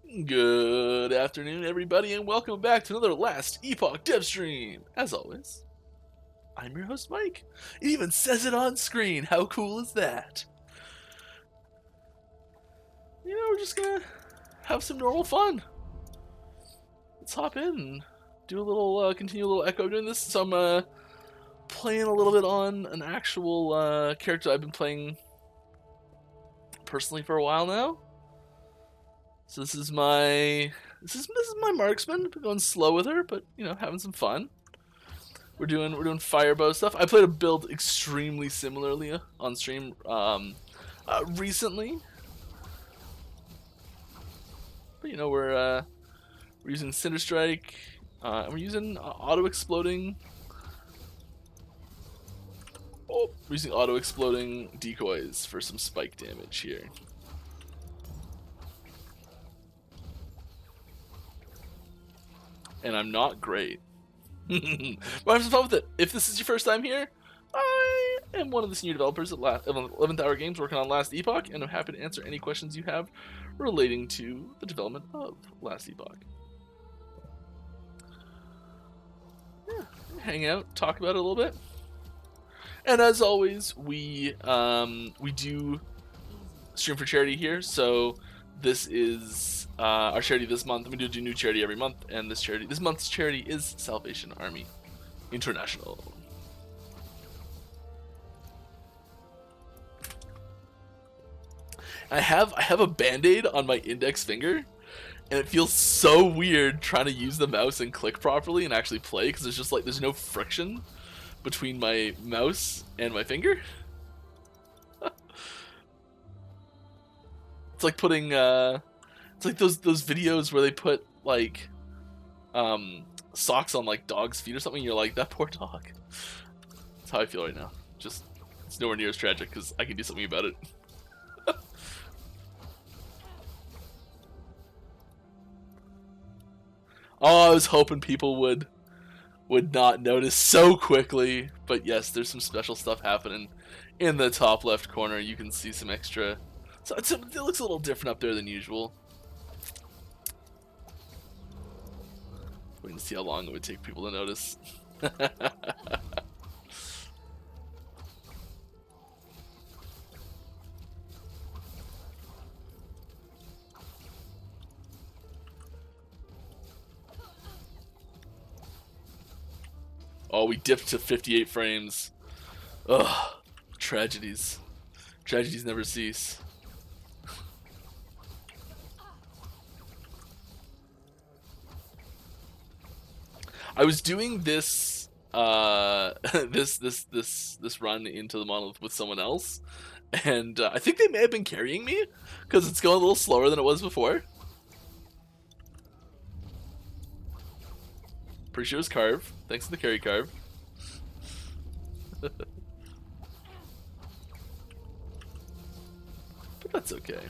Good afternoon, everybody, and welcome back to another Last Epoch Dev Stream. As always, I'm your host, Mike. It even says it on screen. How cool is that? We're just gonna have some normal fun. Let's hop in and do a little, continue a little echo doing this. So I'm playing a little bit on an actual character I've been playing personally for a while now. So this is my marksman. Been going slow with her, but having some fun. We're doing firebow stuff. I played a build extremely similarly on stream recently, but we're using Cinder Strike, and we're using auto exploding. Oh, we're using auto exploding decoys for some spike damage here. And I'm not great. But have some fun with it. If this is your first time here, I am one of the senior developers at 11th Hour Games working on Last Epoch, and I'm happy to answer any questions you have relating to the development of Last Epoch. Yeah, hang out, talk about it a little bit. And as always, we do stream for charity here, so this is our charity this month. We do new charity every month, and this month's charity is Salvation Army International. I have a band-aid on my index finger, and it feels so weird trying to use the mouse and click properly and actually play, because it's just like there's no friction between my mouse and my finger. It's like putting it's like those videos where they put like socks on like dogs' feet or something. You're like, that poor dog. That's how I feel right now. Just it's nowhere near as tragic because I can do something about it. Oh, I was hoping people would not notice so quickly, but yes, there's some special stuff happening in the top left corner. You can see some extra. So it looks a little different up there than usual. Waiting to see how long it would take people to notice. Oh, we dipped to 58 frames. Ugh, tragedies. Tragedies never cease. I was doing this this run into the monolith with someone else, and I think they may have been carrying me because it's going a little slower than it was before. Pretty sure it was Carve. Thanks to the carry, Carve. But that's okay.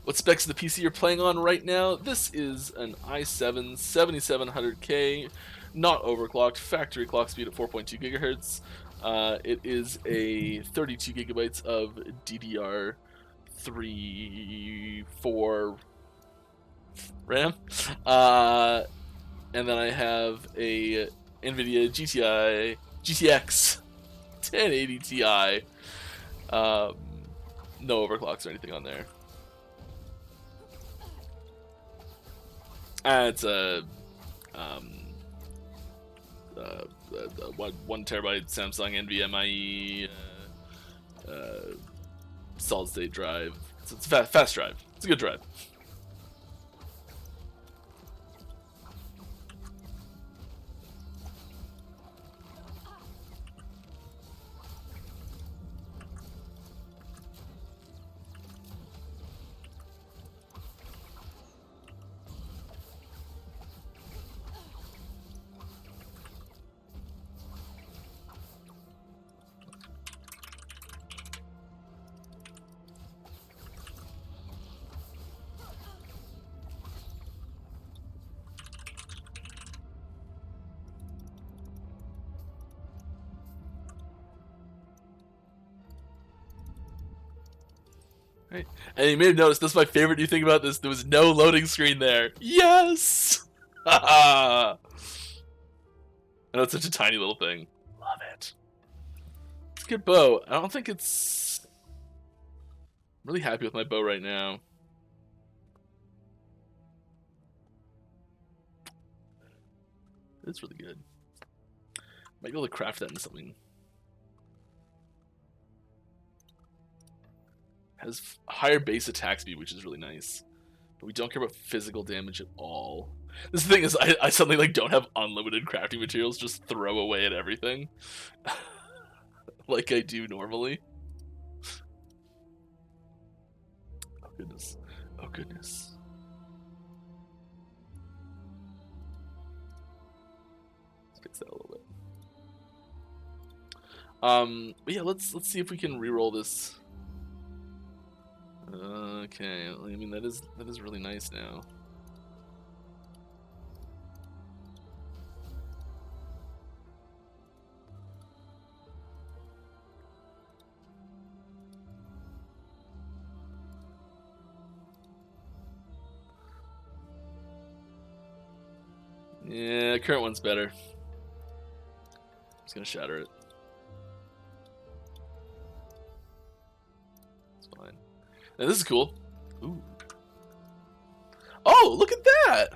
What specs of the PC you're playing on right now? This is an i7 7700K, not overclocked, factory clock speed at 4.2 gigahertz. It is a 32 gigabytes of DDR3, 4 RAM. And then I have a NVIDIA GTX 1080 Ti. No overclocks or anything on there. It's a 1 terabyte Samsung NVMe solid state drive. So it's a fast drive. It's a good drive. Right. And you may have noticed, this is my favorite new thing about this. There was no loading screen there. Yes! I know it's such a tiny little thing. Love it. It's a good bow. I don't think it's... I'm really happy with my bow right now. It's really good. Might be able to craft that into something. Has higher base attack speed, which is really nice. But we don't care about physical damage at all. This thing is, I suddenly like don't have unlimited crafting materials, just throw away at everything. Like I do normally. Oh goodness. Oh goodness. Let's fix that a little bit. But yeah, let's see if we can reroll this. Okay, I mean that is really nice now. Yeah, current one's better. I'm just gonna shatter it. It's fine. Now this is cool. Ooh. Oh, look at that!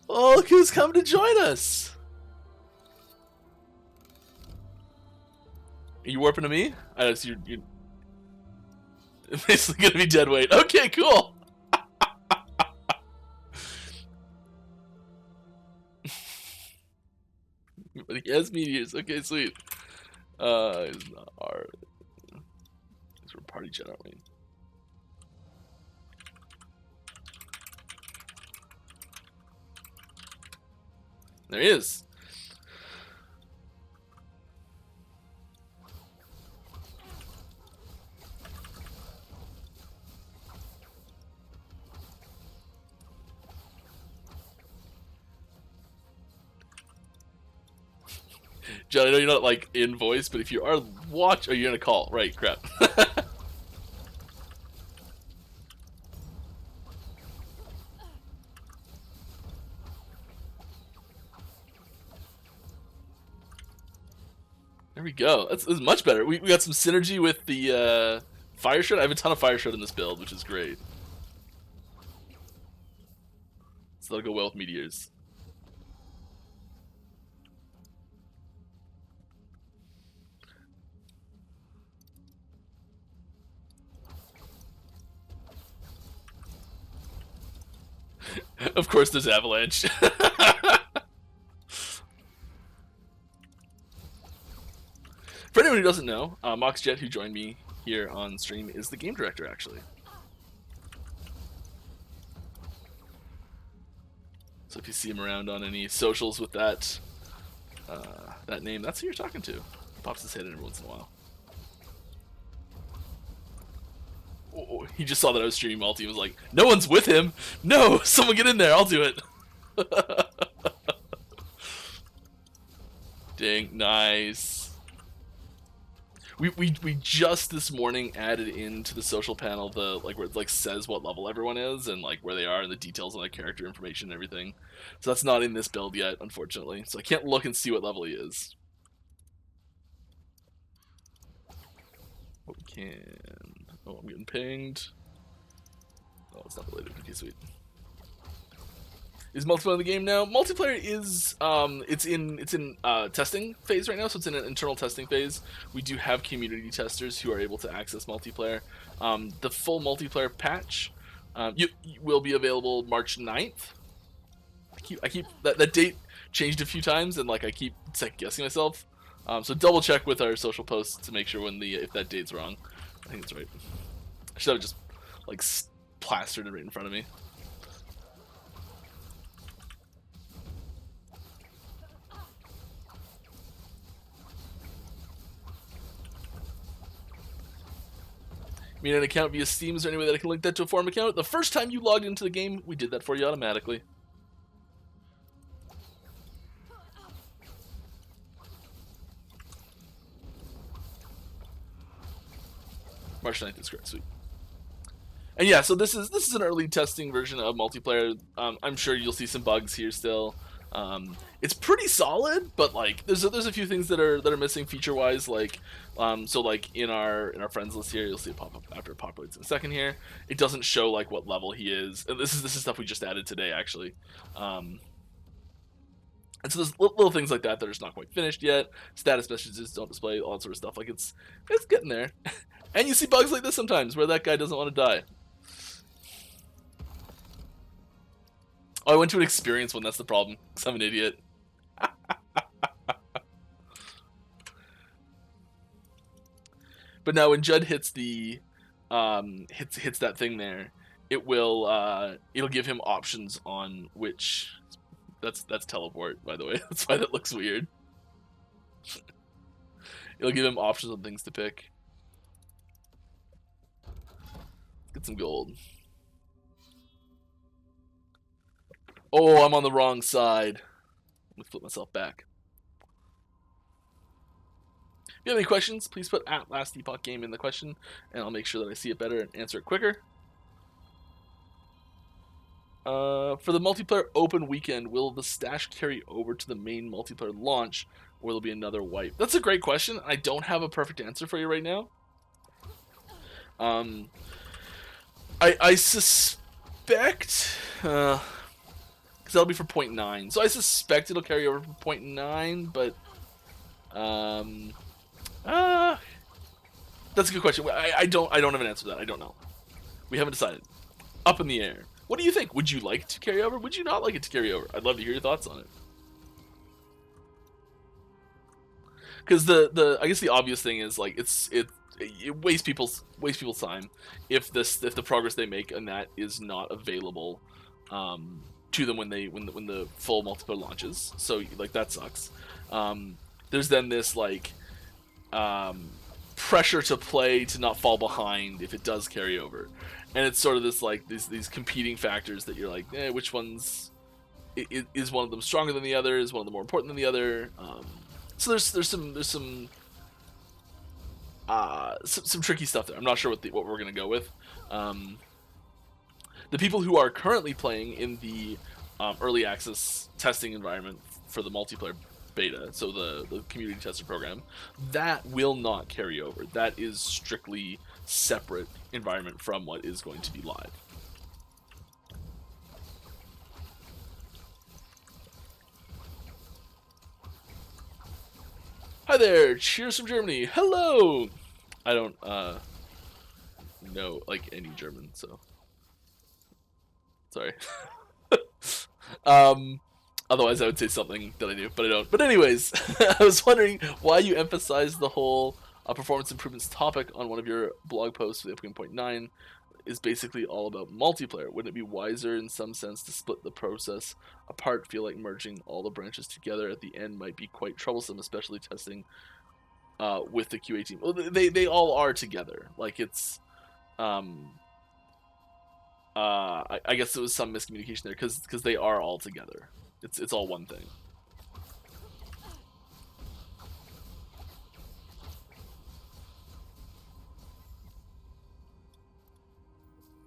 Oh, look who's come to join us! Are you warping to me? I know, so you're basically gonna be dead weight. Okay, cool! But he has meteors. Okay, sweet. He's not our... We're party jet, aren't we? There he is. John, I know you're not like in voice, but if you are oh, you're gonna call, right? Crap. There we go. That's much better. We got some synergy with the fire shred. I have a ton of fire shred in this build, which is great. So that'll go well with meteors. Of course, there's avalanche. For anyone who doesn't know, Moxjet, who joined me here on stream, is the game director, actually. So if you see him around on any socials with that that name, that's who you're talking to. He pops his head in every once in a while. Oh, he just saw that I was streaming multi and was like, no one's with him! No! Someone get in there, I'll do it! Dang, nice. We just this morning added into the social panel the where it like says what level everyone is and like where they are and the details on their character information and everything. So that's not in this build yet, unfortunately. So I can't look and see what level he is. What we can... Oh, I'm getting pinged. Oh, it's not related. Okay, sweet. Is multiplayer in the game now? Multiplayer is it's in testing phase right now, so it's in an internal testing phase. We do have community testers who are able to access multiplayer. The full multiplayer patch you will be available March 9th. I keep that date changed a few times, and like I keep second guessing myself. So double check with our social posts to make sure if that date's wrong. I think it's right. I should have just like plastered it right in front of me. I mean, an account via Steam, is there any way that I can link that to a forum account? The first time you logged into the game, we did that for you automatically. March 9th is correct. Sweet. And yeah, so this is an early testing version of multiplayer. I'm sure you'll see some bugs here still. It's pretty solid, but like there's a few things that are missing feature wise. Like, so like in our friends list here, you'll see it pop up after it populates in a second here. It doesn't show like what level he is. And this is stuff we just added today actually. And so there's little things like that that are just not quite finished yet. Status messages don't display, all that sort of stuff. Like it's getting there. And you see bugs like this sometimes where that guy doesn't want to die. Oh, I went to an experience one. That's the problem. Because I'm an idiot. But now when Judd hits the hits that thing there, it will it'll give him options on which. That's teleport, by the way. That's why that looks weird. It'll give him options on things to pick. Let's get some gold. Oh, I'm on the wrong side. Let me flip myself back. If you have any questions, please put @LastEpochGame in the question, and I'll make sure that I see it better and answer it quicker. For the multiplayer open weekend, will the stash carry over to the main multiplayer launch, or will there be another wipe? That's a great question. I don't have a perfect answer for you right now. I suspect... because that'll be for 0.9. So I suspect it'll carry over for 0.9, but that's a good question. I don't have an answer to that. I don't know. We haven't decided. Up in the air. What do you think? Would you like to carry over? Would you not like it to carry over? I'd love to hear your thoughts on it. Because I guess the obvious thing is like it wastes people's time if the progress they make and that is not available to them when the full multiplayer launches. So like that sucks. There's then this like pressure to play to not fall behind if it does carry over, and it's sort of this like these competing factors that you're like, which one's is one of them stronger than the other? Is one of them more important than the other? So there's some tricky stuff there. I'm not sure what we're gonna go with. The people who are currently playing in the early access testing environment for the multiplayer beta, so the community tester program, that will not carry over. That is strictly separate environment from what is going to be live. Hi there, cheers from Germany. Hello. I don't know like any German, so sorry. Otherwise I would say something that I knew, but I don't. But anyways, I was wondering why you emphasized the whole performance improvements topic on one of your blog posts for the upcoming 0.9 is basically all about multiplayer. Wouldn't it be wiser in some sense to split the process apart? Feel like merging all the branches together at the end might be quite troublesome, especially testing with the QA team. Well, they all are together. Like it's I guess there was some miscommunication there because they are all together. It's all one thing.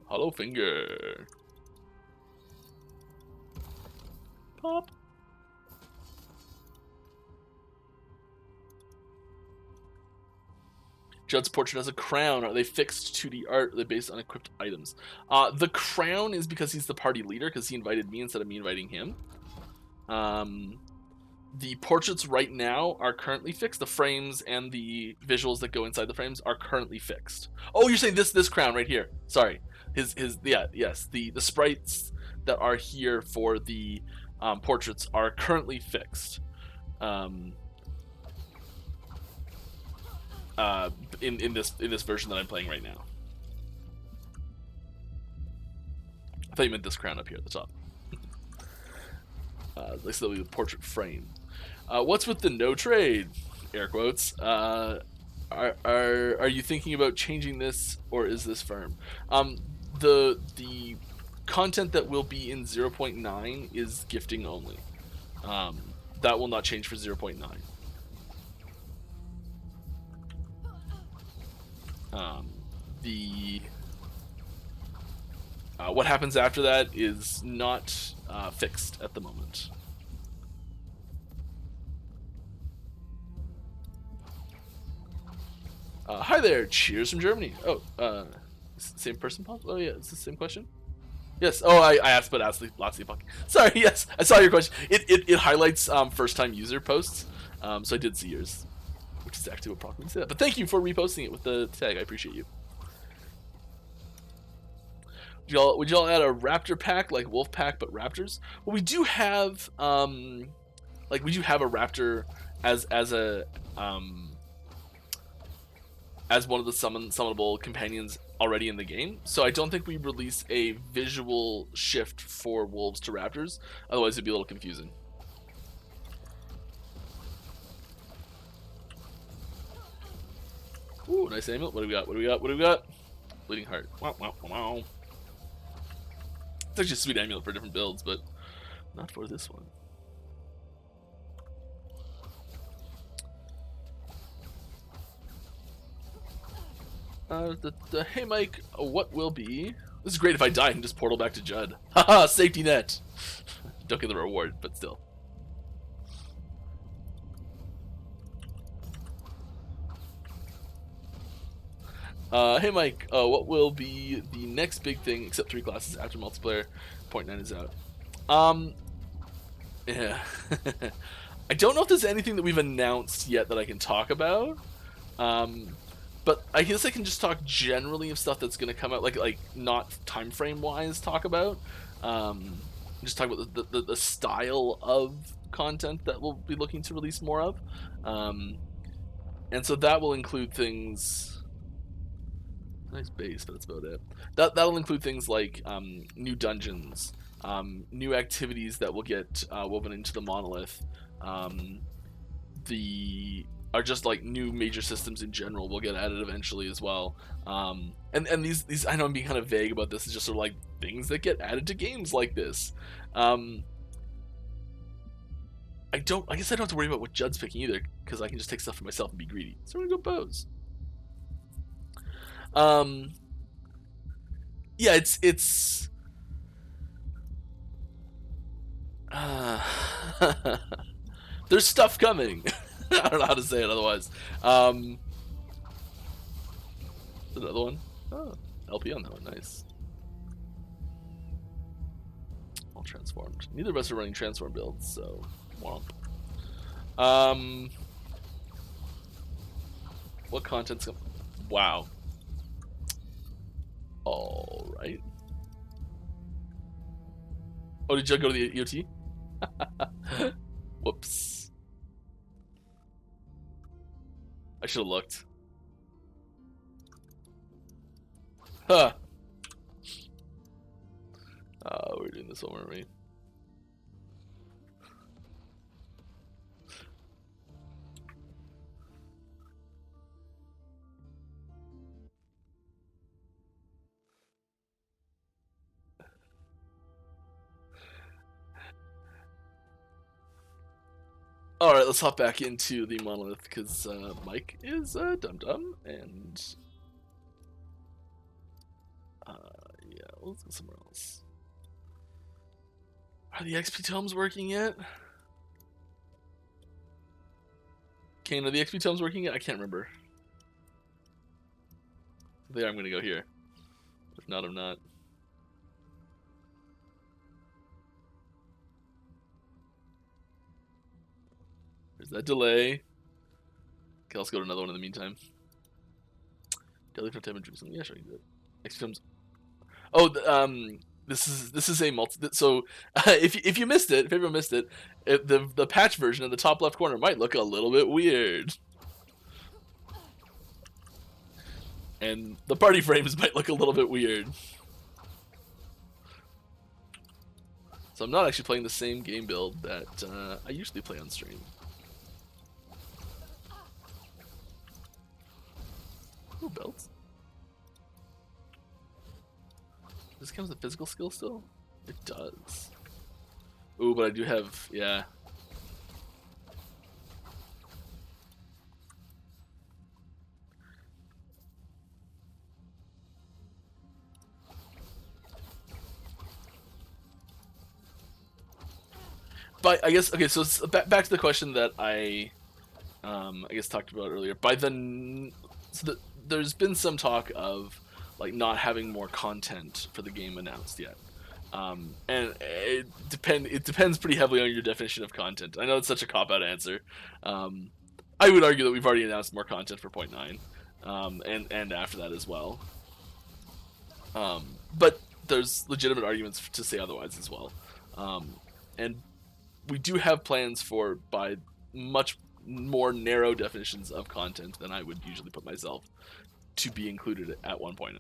Hollow finger. Pop. Judd's portrait has a crown. Are they fixed 2D art? Or are they based on equipped items? The crown is because he's the party leader, because he invited me instead of me inviting him. The portraits right now are currently fixed. The frames and the visuals that go inside the frames are currently fixed. Oh, you're saying this crown right here. Sorry. The sprites that are here for the portraits are currently fixed. In this version that I'm playing right now. I thought you meant this crown up here at the top. This will be the portrait frame. What's with the no trade? Air quotes. Are you thinking about changing this, or is this firm? The content that will be in 0.9 is gifting only. That will not change for 0.9. the what happens after that is not fixed at the moment. Hi there, cheers from Germany. Oh, same person, possible? Oh yeah, it's the same question. Yes. Oh, I asked, but asked Lassie Puck. Sorry. Yes, I saw your question. It highlights first-time user posts, so I did see yours, which is actually what prompted me to say that. But thank you for reposting it with the tag. I appreciate you. Would y'all add a raptor pack like wolf pack but raptors? Well, we do have like we do have a raptor as a as one of the summonable companions already in the game, so I don't think we release a visual shift for wolves to raptors, otherwise it'd be a little confusing. Ooh, nice amulet. What do we got? What do we got? What do we got? Bleeding heart. Wow, wow, wow. It's actually a sweet amulet for different builds, but not for this one. Hey Mike, what will be? This is great if I die and just portal back to Judd. Haha, safety net. Don't get the reward, but still. Hey Mike, what will be the next big thing except 3 classes after multiplayer? 0.9 is out. Yeah. I don't know if there's anything that we've announced yet that I can talk about. But I guess I can just talk generally of stuff that's going to come out, like not time frame wise talk about. Just talk about the style of content that we'll be looking to release more of. And so that will include things. Nice base, but that's about it. That'll include things like new dungeons, new activities that will get woven into the monolith. Are just like new major systems in general will get added eventually as well. And these I know I'm being kind of vague about this. It's just sort of like things that get added to games like this. I guess I don't have to worry about what Judd's picking either, because I can just take stuff for myself and be greedy. So we're gonna go bows. Yeah, it's there's stuff coming. I don't know how to say it otherwise. Another one. Oh, LP on that one. Nice. All transformed. Neither of us are running transform builds, so womp. What content's coming? Wow. All right. Oh, did you go to the EOT? Whoops. I should have looked. Huh. We're doing this one, weren't we? Alright, let's hop back into the monolith, because Mike is dum-dum, and yeah, let's go somewhere else. Are the XP tomes working yet? Kane, are the XP tomes working yet? I can't remember. If they are, I'm gonna go here. If not, I'm not. There's that delay. Okay, let's go to another one in the meantime. Daily for time and Jerusalem. Yeah, sure, you can do it. XP tomes. Oh, this is a multi. So if you missed it, if everyone missed it, the patch version in the top left corner might look a little bit weird, and the party frames might look a little bit weird. So I'm not actually playing the same game build that I usually play on stream. Ooh, belts. Does this count as a physical skill still? It does. Ooh, but I do have, yeah. But I guess okay. So back to the question that I guess talked about earlier. There's been some talk of like not having more content for the game announced yet. And it depends pretty heavily on your definition of content. I know it's such a cop-out answer. I would argue that we've already announced more content for 0.9, and after that as well. But there's legitimate arguments to say otherwise as well. And we do have plans for by much more narrow definitions of content than I would usually put myself to be included at 1.0.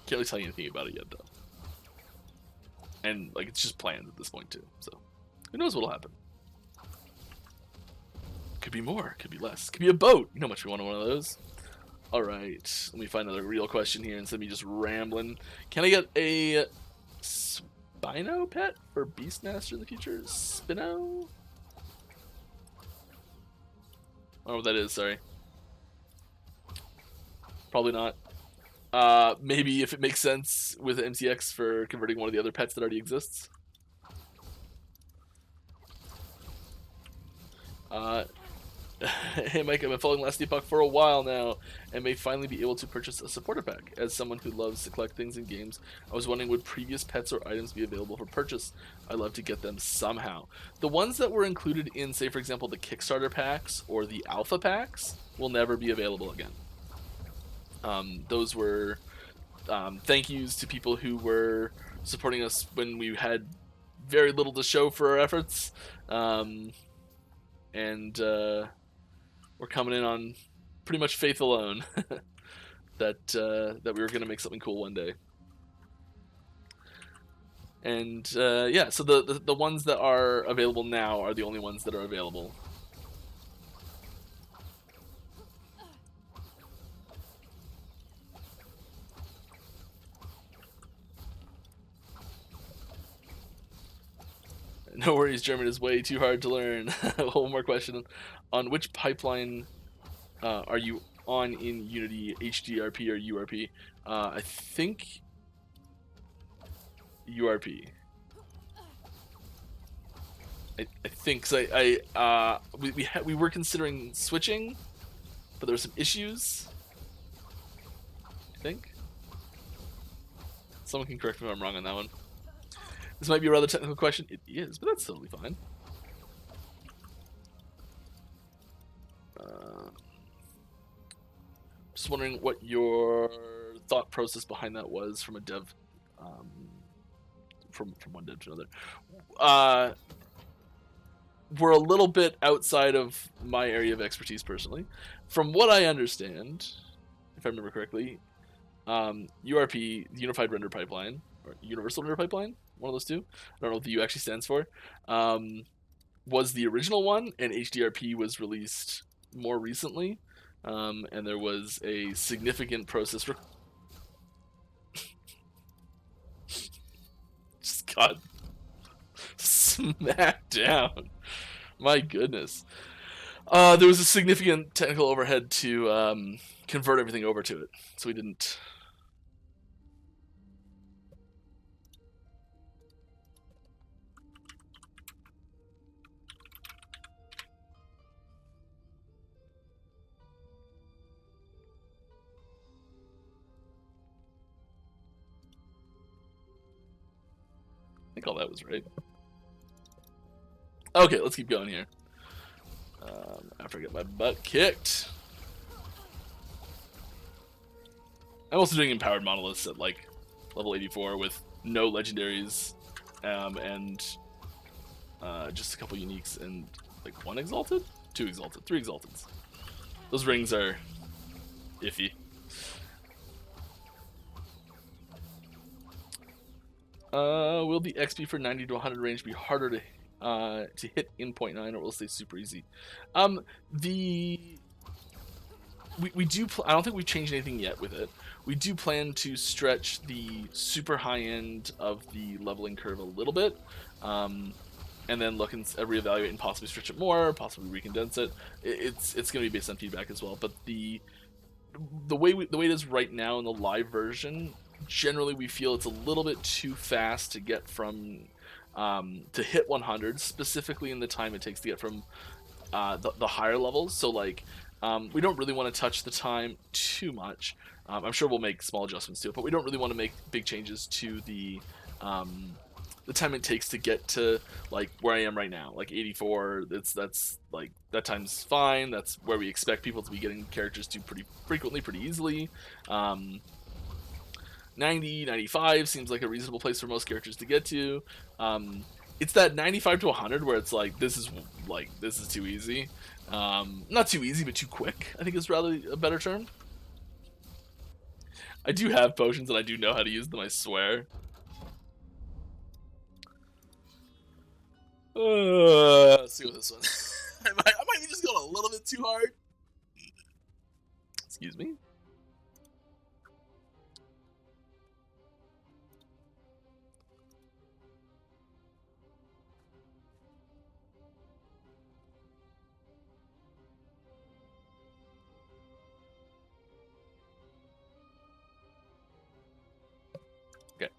Can't really tell you anything about it yet, though. And like it's just planned at this point too, so who knows what'll happen. Could be more, could be less, could be a boat. You know how much we want one of those. Alright, let me find another real question here instead of me just rambling. Can I get a Spino pet for Beastmaster in the future? Spino? I don't know what that is, sorry. Probably not. Maybe if it makes sense with MCX for converting one of the other pets that already exists. Hey Mike, I've been following Last Epoch for a while now, and may finally be able to purchase a supporter pack. As someone who loves to collect things in games, I was wondering, would previous pets or items be available for purchase? I'd love to get them somehow. The ones that were included in, say for example, the Kickstarter packs or the Alpha packs will never be available again. Those were thank yous to people who were supporting us when we had very little to show for our efforts, and we're coming in on pretty much faith alone that we were going to make something cool one day. And yeah, so the ones that are available now are the only ones that are available. No worries, German is way too hard to learn. One more question. On which pipeline are you on in Unity, HDRP or URP? I think URP. I think, because we were considering switching, but there were some issues, I think. Someone can correct me if I'm wrong on that one. This might be a rather technical question. It is, but that's totally fine. Just wondering what your thought process behind that was from a dev, from one dev to another. We're a little bit outside of my area of expertise personally. From what I understand, if I remember correctly, URP, Unified Render Pipeline, or Universal Render Pipeline, one of those two, I don't know what the U actually stands for, was the original one, and HDRP was released more recently, and there was a significant process just got smacked down. My goodness. There was a significant technical overhead to convert everything over to it, so we didn't. I think all that was right. Okay, let's keep going here. After I get my butt kicked. I'm also doing empowered monoliths at like level 84 with no legendaries, and just a couple uniques and like 1 exalted? 2 exalted, 3 exalteds. Those rings are iffy. Will the XP for 90 to 100 range be harder to hit in 0.9, or will it stay super easy? We do. I don't think we've changed anything yet with it. We do plan to stretch the super high end of the leveling curve a little bit, and then look and reevaluate and possibly stretch it more, possibly recondense it. It's going to be based on feedback as well. But the way it is right now in the live version, generally we feel it's a little bit too fast to get from to hit 100, specifically in the time it takes to get from the higher levels. So like we don't really want to touch the time too much. I'm sure we'll make small adjustments to it, but we don't really want to make big changes to the time it takes to get to like where I am right now, like 84. That's like that time's fine. That's where we expect people to be getting characters to pretty frequently, pretty easily. 90, 95 seems like a reasonable place for most characters to get to. It's that 95 to 100 where it's like this is too easy. Not too easy, but too quick, I think is rather a better term. I do have potions and I do know how to use them, I swear. Let's see with this one. I might be just going a little bit too hard. Excuse me. Okay.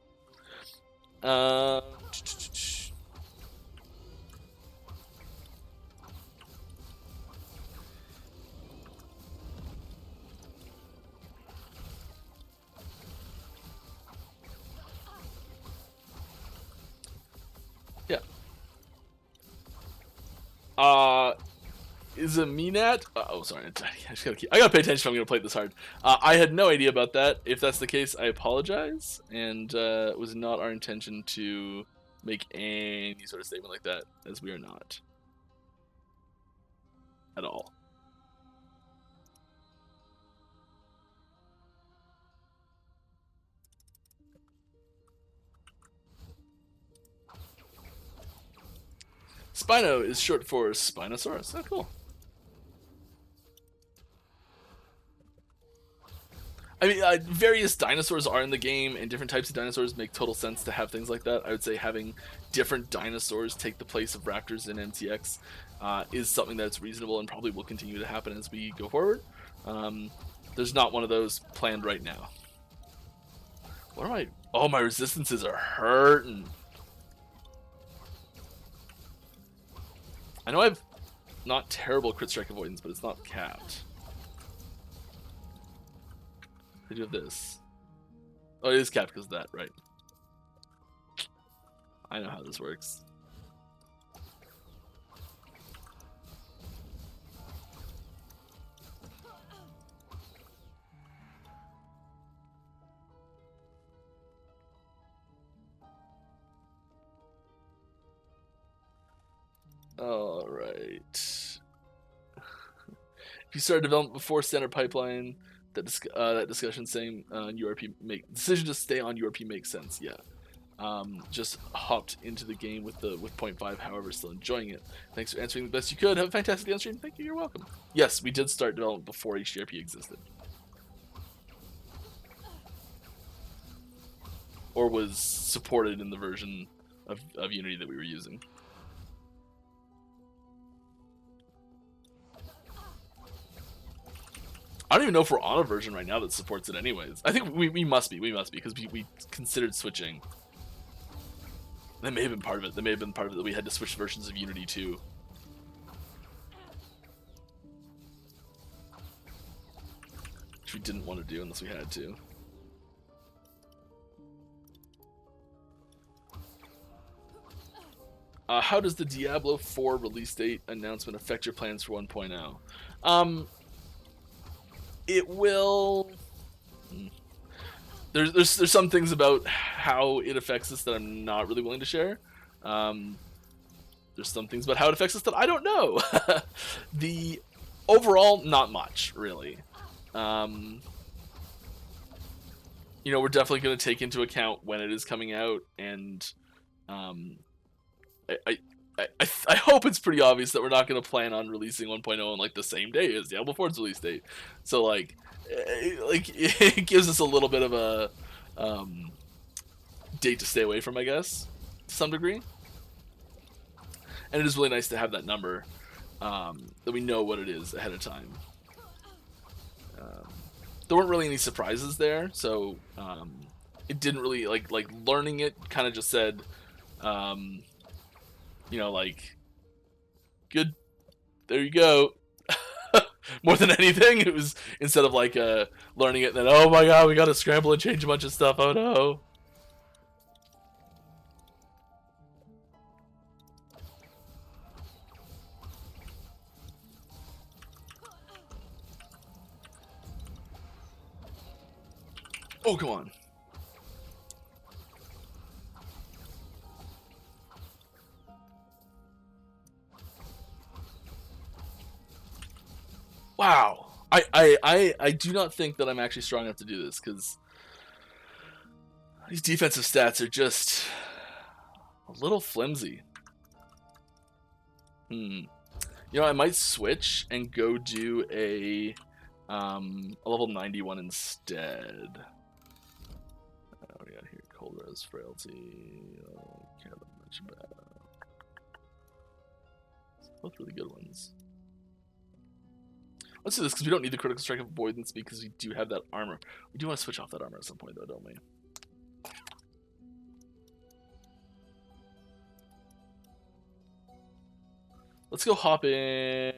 Yeah. Is a Minat? Oh, sorry. I gotta pay attention if I'm gonna play this hard. I had no idea about that. If that's the case, I apologize, and it was not our intention to make any sort of statement like that, as we are not at all. Spino is short for Spinosaurus. Oh, cool. I mean, various dinosaurs are in the game, and different types of dinosaurs make total sense to have things like that. I would say having different dinosaurs take the place of raptors in MTX is something that's reasonable and probably will continue to happen as we go forward. There's not one of those planned right now. What am I? Oh, my resistances are hurting. I know I've not terrible crit strike avoidance, but it's not capped. I do have this. Oh, it is capped because of that, right? I know how this works. All right. If you started development before standard pipeline, that discussion saying URP decision to stay on URP makes sense. Yeah. Just hopped into the game with 0.5, however, still enjoying it. Thanks for answering the best you could. Have a fantastic day on stream. Thank you. You're welcome. Yes, we did start development before HDRP existed, or was supported in the version of Unity that we were using. I don't even know if we're on a version right now that supports it anyways. I think we must be because we considered switching. That may have been part of it. That may have been part of it that we had to switch versions of Unity too. Which we didn't want to do unless we had to. How does the Diablo 4 release date announcement affect your plans for 1.0? It will. There's some things about how it affects us that I'm not really willing to share. There's some things about how it affects us that I don't know. The overall, not much really. You know, we're definitely going to take into account when it is coming out, and I hope it's pretty obvious that we're not going to plan on releasing 1.0 on like the same day as Diablo 4's release date. So like it gives us a little bit of a date to stay away from, I guess, to some degree. And it is really nice to have that number, that we know what it is ahead of time. There weren't really any surprises there, so it didn't really like learning it kind of just said, you know, like, good, there you go. More than anything, it was instead of like learning it, and then oh my god, we gotta scramble and change a bunch of stuff. Oh no. Oh, come on. Wow. I do not think that I'm actually strong enough to do this, because these defensive stats are just a little flimsy. You know, I might switch and go do a level 91 instead. What do we got here? Cold Res, Frailty. Oh, care that much about. Both really good ones. Let's do this because we don't need the critical strike avoidance because we do have that armor. We do want to switch off that armor at some point, though, don't we? Let's go hop in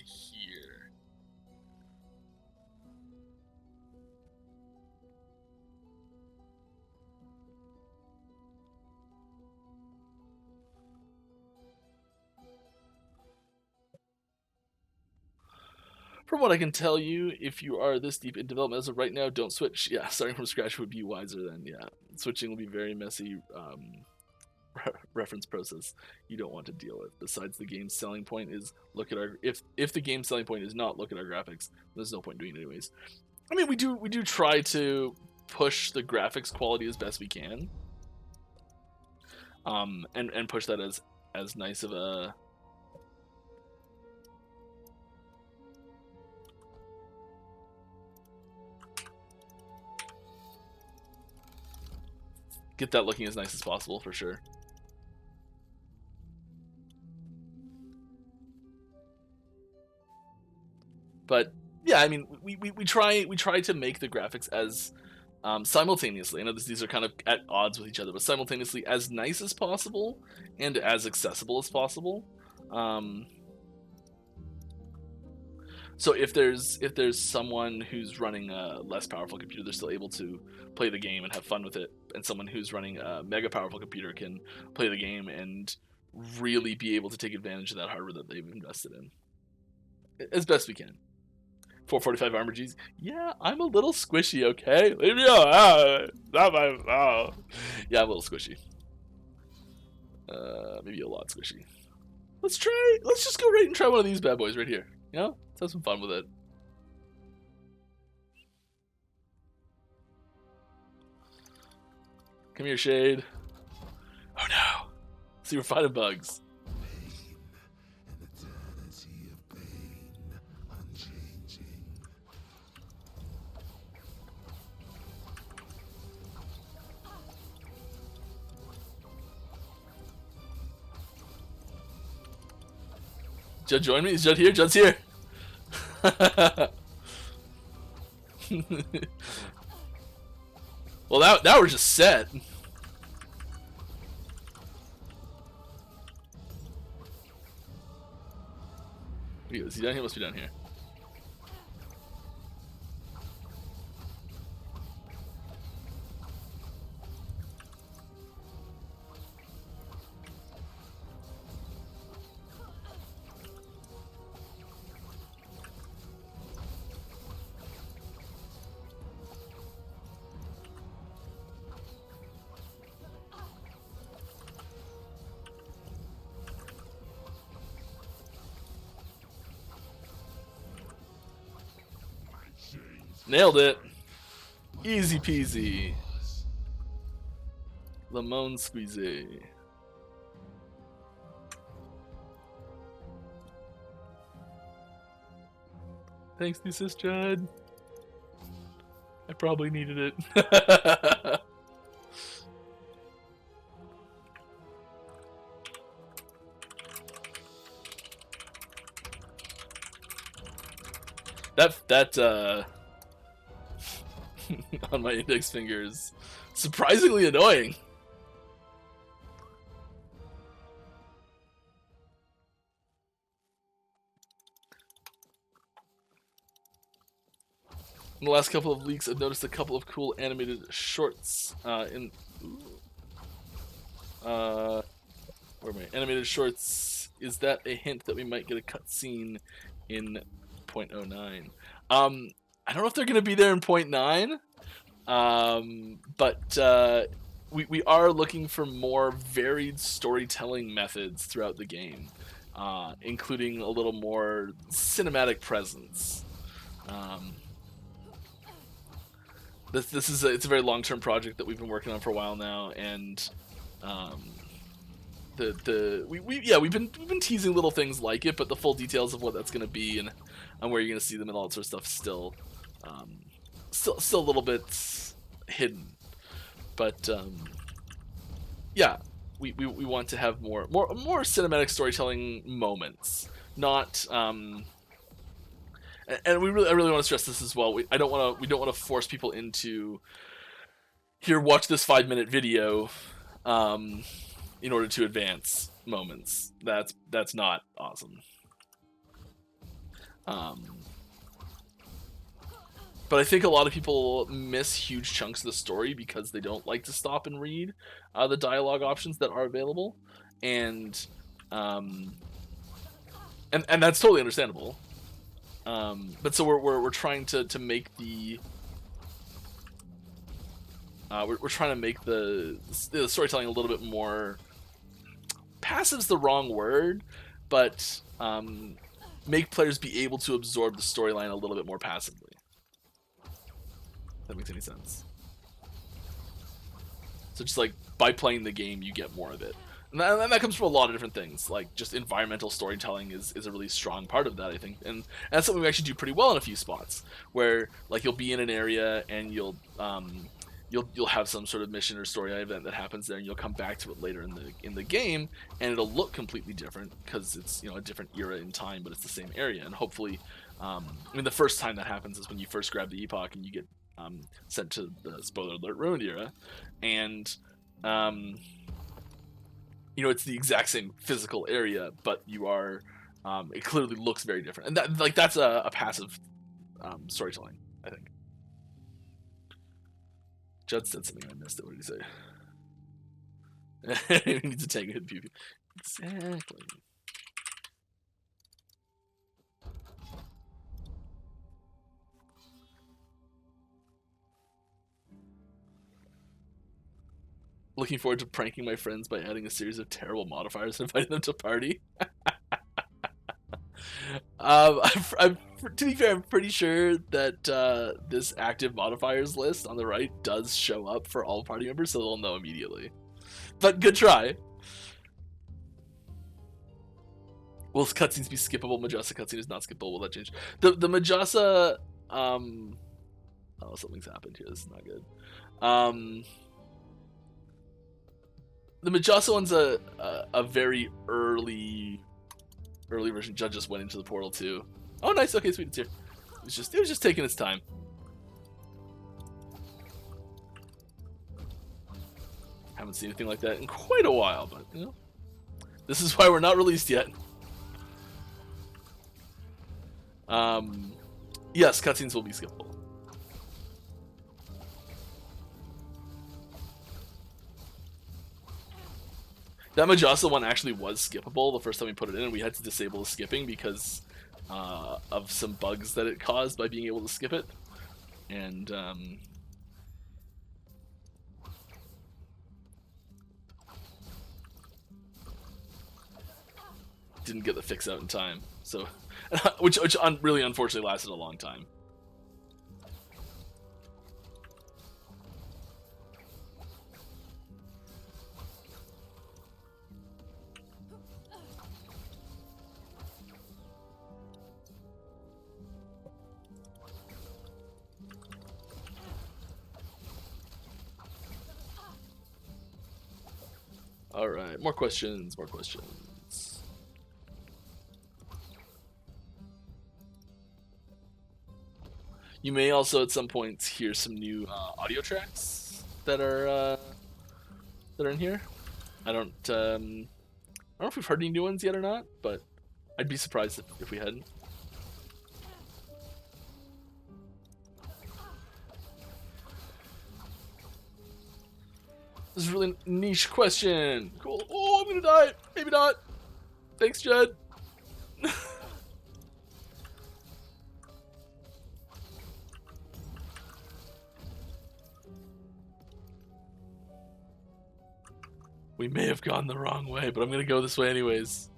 here. From what I can tell you, if you are this deep in development as of right now, don't switch. Yeah, starting from scratch would be wiser then. Yeah, switching will be very messy reference process you don't want to deal with. Besides, the game's selling point is look at our if the game's selling point is not look at our graphics, there's no point doing it anyways. I mean, we do try to push the graphics quality as best we can, and push that as nice of a get that looking as nice as possible for sure. But yeah, I mean, we try to make the graphics as simultaneously. I know these are kind of at odds with each other, but simultaneously as nice as possible and as accessible as possible. So if there's someone who's running a less powerful computer, they're still able to play the game and have fun with it, and someone who's running a mega powerful computer can play the game and really be able to take advantage of that hardware that they've invested in as best we can. 445 armor G's. Yeah, I'm a little squishy, okay? Leave me alone. Not my fault. Yeah, I'm a little squishy. Maybe a lot squishy. Let's just go right and try one of these bad boys right here. You know? Let's have some fun with it. Come here, Shade. Oh no. See, we're fighting bugs. Judd, join me? Is Judd here? Judd's here. Well, now we're just set. Is he down here? Must be down here. Nailed it. Easy peasy. Lemon squeezy. Thanks, Thesis Judd. I probably needed it. that on my index fingers surprisingly annoying. In the last couple of leaks, I've noticed a couple of cool animated shorts where am I? Animated shorts. Is that a hint that we might get a cutscene in 0.09? I don't know if they're going to be there in 0.9, but we are looking for more varied storytelling methods throughout the game, including a little more cinematic presence. This is it's a very long-term project that we've been working on for a while now, and we've been teasing little things like it, but the full details of what that's going to be and where you're going to see them and all that sort of stuff still a little bit hidden. But yeah, we want to have more cinematic storytelling moments, not and I really want to stress this as well. We don't want to force people into here, watch this 5-minute video in order to advance moments. That's not awesome. But I think a lot of people miss huge chunks of the story because they don't like to stop and read the dialogue options that are available, and that's totally understandable. But so we're trying to make the we're trying to make the storytelling a little bit more passive's the wrong word, but make players be able to absorb the storyline a little bit more passively. If that makes any sense. So just like by playing the game, you get more of it. And that comes from a lot of different things, like just environmental storytelling is a really strong part of that, I think, and that's something we actually do pretty well in a few spots, where like you'll be in an area and you'll have some sort of mission or story event that happens there, and you'll come back to it later in the game, and it'll look completely different because it's a different era in time, but it's the same area, and hopefully, I mean the first time that happens is when you first grab the epoch and you get sent to the spoiler alert ruined era, and it's the exact same physical area, but you are it clearly looks very different, and that's a passive storytelling, I think. Judd said something I missed it. What did he say? We need to take a hit pew. Exactly. Looking forward to pranking my friends by adding a series of terrible modifiers and inviting them to party. To be fair, I'm pretty sure that this active modifiers list on the right does show up for all party members, so they'll know immediately. But good try. Will cutscenes be skippable? Majasa cutscene is not skippable. Will that change? The Majasa... oh, something's happened here. This is not good. The Majasa one's a very early version. Judd just went into the portal too. Oh, nice. Okay, sweet. It's here. It was just taking its time. Haven't seen anything like that in quite a while, but this is why we're not released yet. Yes, cutscenes will be skippable. That Majasa one actually was skippable the first time we put it in, and we had to disable the skipping because of some bugs that it caused by being able to skip it. And didn't get the fix out in time. So, which really unfortunately lasted a long time. All right, more questions. You may also at some points hear some new audio tracks that are in here. I don't know if we've heard any new ones yet or not, but I'd be surprised if we hadn't. This is a really niche question. Cool. Oh, I'm gonna die. Maybe not. Thanks, Judd. We may have gone the wrong way, but I'm gonna go this way anyways.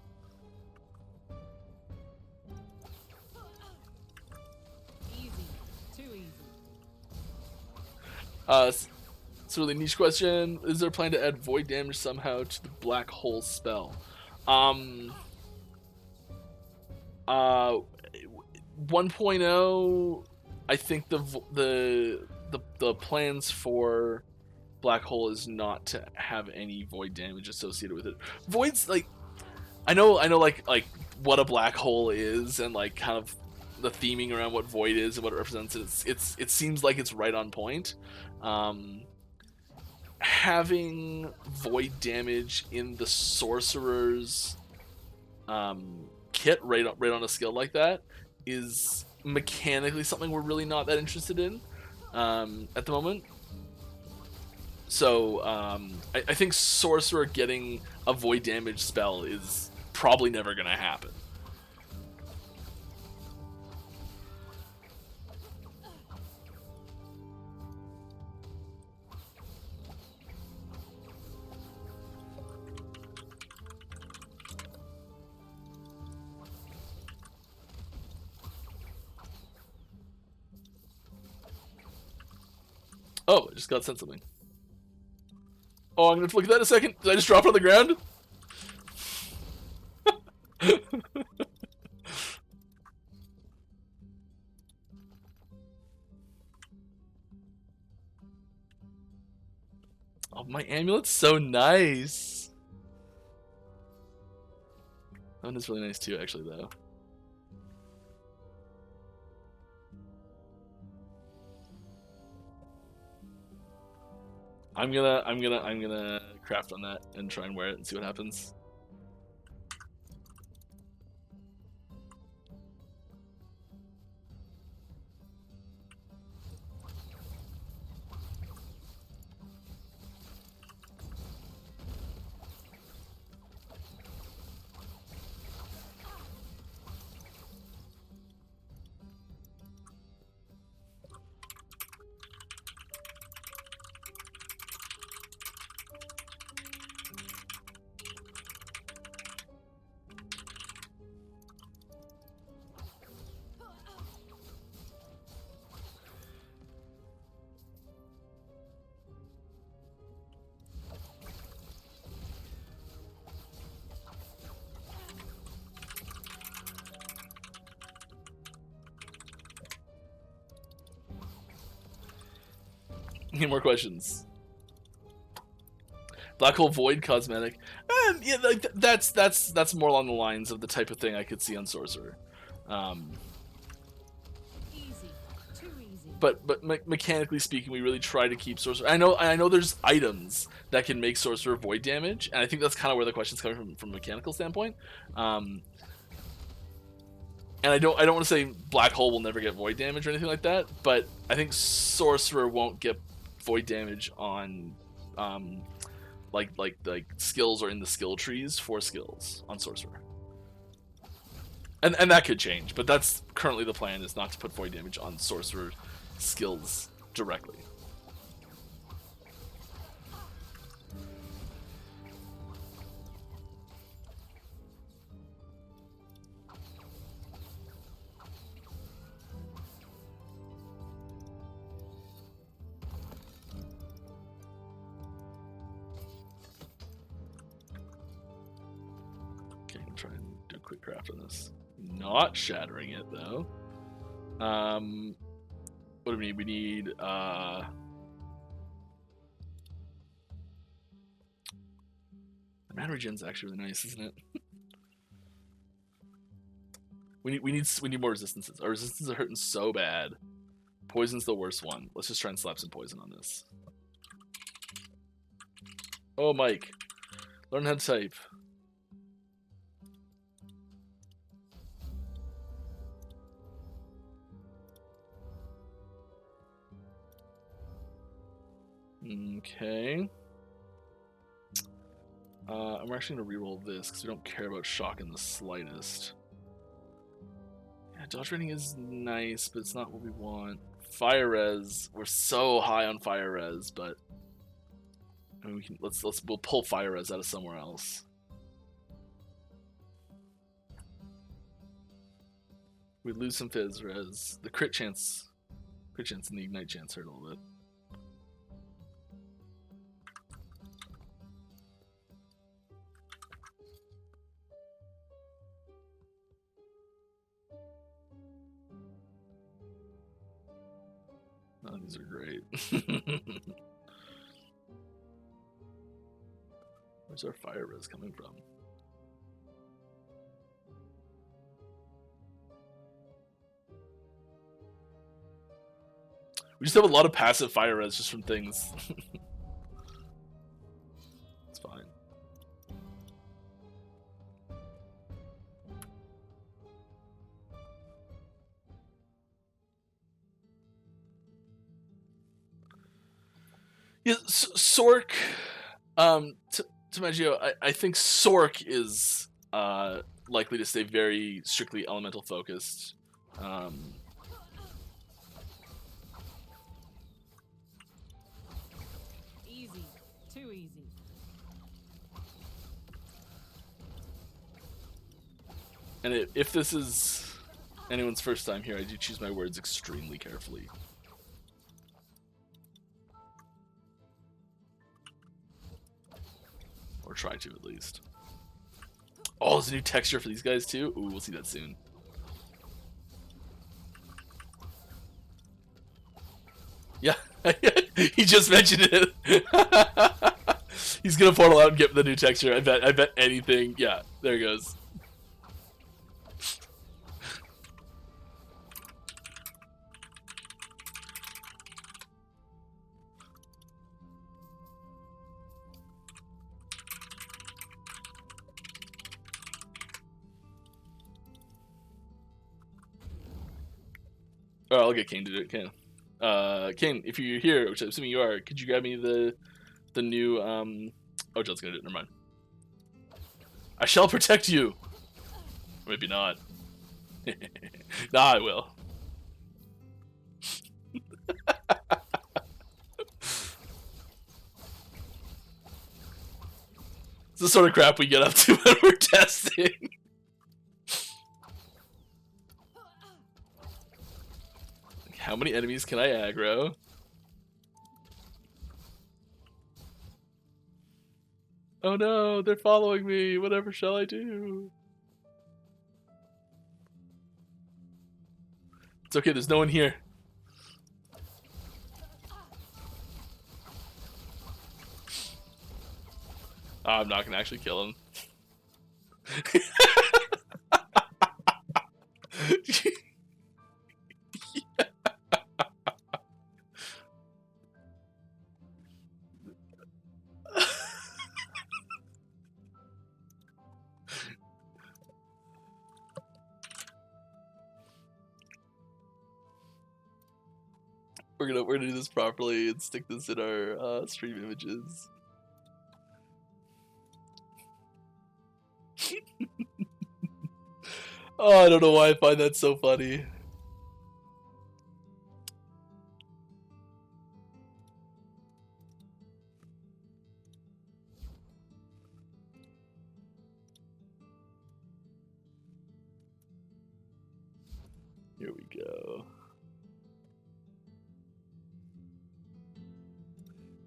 Easy. Too easy. It's a really niche question. Is there a plan to add void damage somehow to the black hole spell? 1.0, I think the plans for black hole is not to have any void damage associated with it. Void's like, I know like what a black hole is and like kind of the theming around what void is and what it represents. It seems like it's right on point. Having void damage in the sorcerer's kit right on a skill like that is mechanically something we're really not that interested in at the moment. So I think sorcerer getting a void damage spell is probably never gonna happen. Oh, I just got sent something. Oh, I'm gonna have to look at that in a second. Did I just drop it on the ground? Oh, my amulet's so nice. That one is really nice too, actually, though. I'm gonna craft on that and try and wear it and see what happens. Any more questions? Black hole void cosmetic. Yeah, like that's more along the lines of the type of thing I could see on sorcerer. Easy. Too easy. But mechanically speaking, we really try to keep sorcerer. I know there's items that can make sorcerer void damage, and I think that's kind of where the question's coming from a mechanical standpoint. And I don't want to say black hole will never get void damage or anything like that, but I think sorcerer won't get void damage on like skills or in the skill trees for skills on sorcerer. And that could change, but that's currently the plan, is not to put void damage on sorcerer skills directly. Okay, I'm trying to do a quick craft on this. Not shattering it though. What do we need? We need mana regen's actually really nice, isn't it? we need more resistances. Our resistances are hurting so bad. Poison's the worst one. Let's just try and slap some poison on this. Oh, Mike. Learn how to type. Okay. I'm actually going to reroll this because we don't care about shock in the slightest. Yeah, dodge rating is nice, but it's not what we want. Fire res, we're so high on fire res, but I mean, we'll pull fire res out of somewhere else. We lose some fizz res. The crit chance and the ignite chance hurt a little bit. Oh, these are great. Where's our fire res coming from? We just have a lot of passive fire res just from things. It's fine. Yeah, Sork. Maggio, I think Sork is likely to stay very strictly elemental focused. Easy. Too easy. And if this is anyone's first time here, I do choose my words extremely carefully. Or try to, at least. Oh, there's a new texture for these guys, too? Ooh, we'll see that soon. Yeah, he just mentioned it. He's gonna portal out and get the new texture. I bet anything. Yeah, there it goes. Oh, I'll get Kane to do it. Kane, if you're here, which I'm assuming you are, could you grab me the new Oh, John's gonna do it. Never mind. I shall protect you. Or maybe not. Nah, I will. It's the sort of crap we get up to when we're testing. How many enemies can I aggro? Oh no, they're following me. Whatever shall I do? It's okay, there's no one here. Oh, I'm not gonna actually kill him. We're gonna do this properly and stick this in our stream images. Oh, I don't know why I find that so funny. Here we go.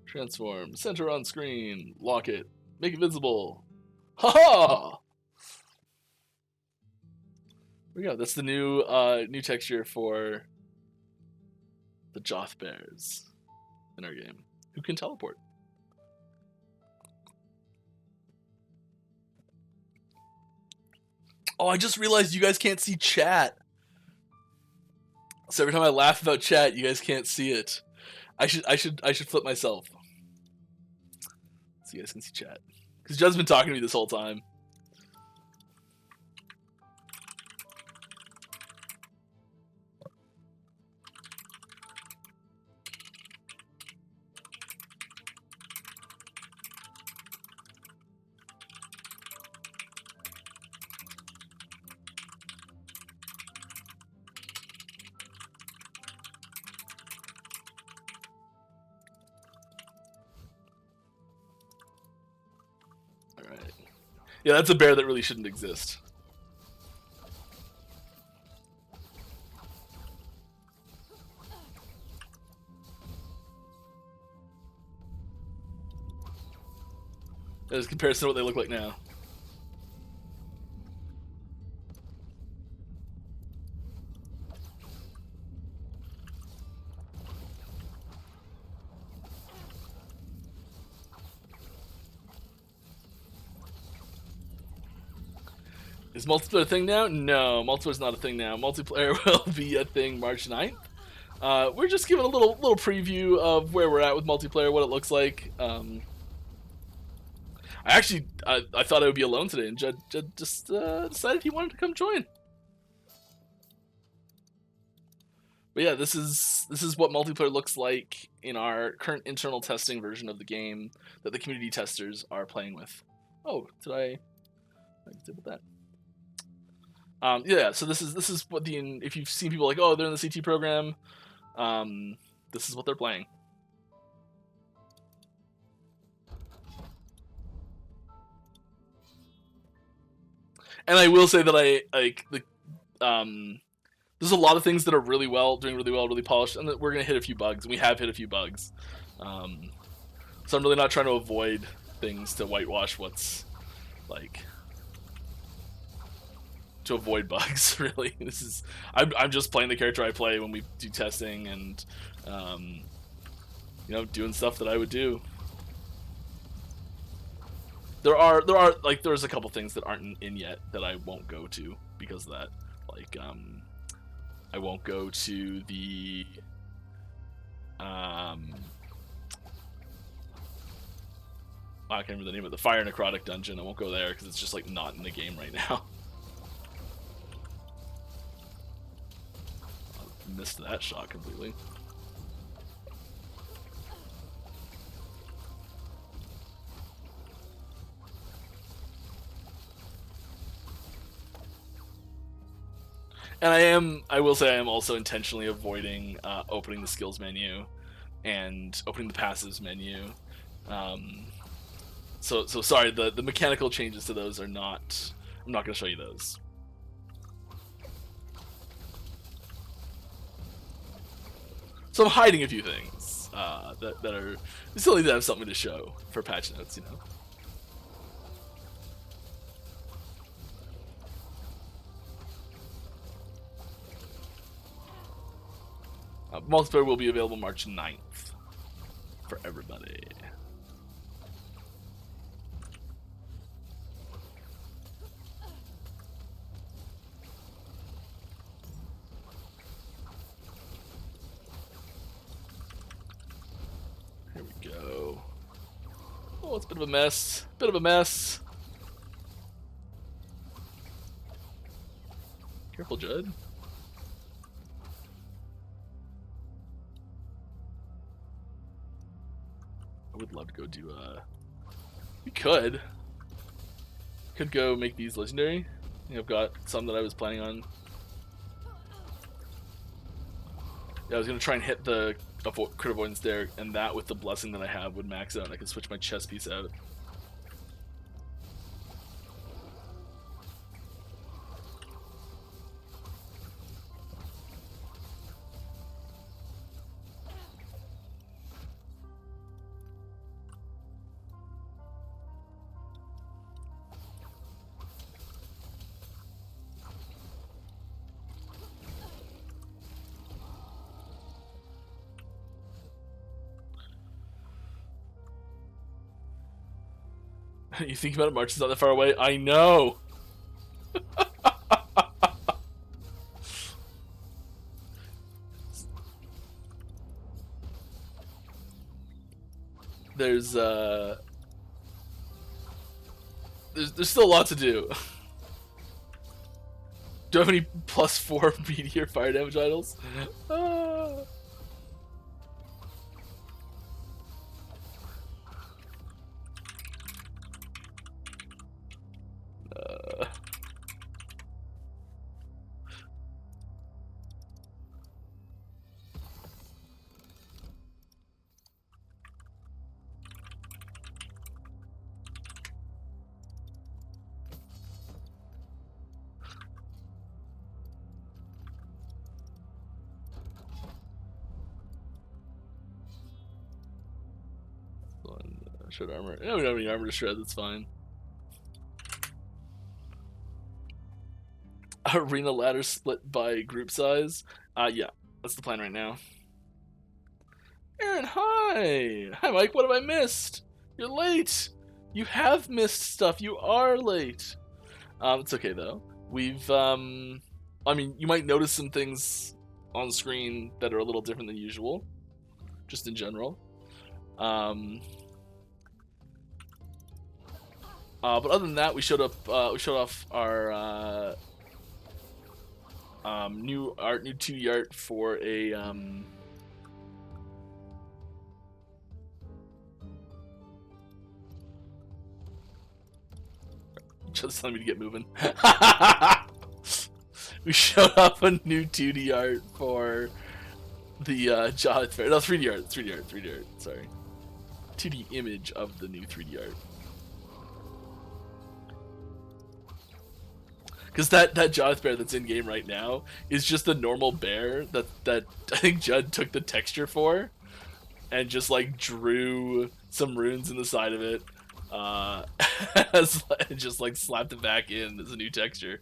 Transform. Center on screen. Lock it. Make it visible. Haha! There we go. That's the new new texture for the Joth Bears in our game, who can teleport. Oh, I just realized you guys can't see chat. So every time I laugh about chat, you guys can't see it. I should flip myself. so you guys can see chat. Because Judd's been talking to me this whole time. Yeah, that's a bear that really shouldn't exist. As comparison to what they look like now. Is multiplayer a thing now? No, multiplayer's not a thing now. Multiplayer will be a thing March 9th. We're just giving a little preview of where we're at with multiplayer, what it looks like. I thought I would be alone today, and Judd just decided he wanted to come join. But yeah, this is what multiplayer looks like in our current internal testing version of the game that the community testers are playing with. Oh, did I disable that? Yeah, so this is what if you've seen people like, oh, they're in the CT program, this is what they're playing. And I will say that there's a lot of things that are doing really well, really polished, and that we're gonna hit a few bugs, and we have hit a few bugs. So I'm really not trying to avoid things to whitewash what's like. To avoid bugs, really. I'm just playing the character I play when we do testing, and doing stuff that I would do. There's a couple things that aren't in yet that I won't go to because of that. Like I won't go to the I can't remember the name of the Fire Necrotic dungeon. I won't go there because it's just like not in the game right now. Missed that shot completely. And I will say I am also intentionally avoiding opening the skills menu and opening the passives menu. So sorry, the mechanical changes to those are not, I'm not going to show you those. So I'm hiding a few things that are silly to have something to show for patch notes, Multiplayer will be available March 9th for everybody. Here we go. Oh, it's a bit of a mess. Bit of a mess. Careful, Judd. I would love to go do we could go make these legendary. I've got some that I was planning on. Yeah, I was gonna try and hit the crit avoidance there, and that with the blessing that I have would max out, and I could switch my chest piece out. You think about it, March is not that far away. I know. There's there's still a lot to do. Do I have any +4 meteor fire damage idols? Ah. Shred armor. No, we don't have any armor to shred, that's fine. Arena ladder split by group size. Yeah, that's the plan right now. Aaron, hi! Hi, Mike, what have I missed? You're late! You have missed stuff, you are late! It's okay, though. We've, I mean, you might notice some things on screen that are a little different than usual. Just in general. But other than that, we showed off our new 2D art for a just telling me to get moving. We showed off a new 2D art for the Jaheth Fair. No, 3D art. 3D art. Sorry, 2D image of the new 3D art. Because that Jaheth bear that's in game right now is just a normal bear that I think Judd took the texture for, and just like drew some runes in the side of it, and just like slapped it back in as a new texture.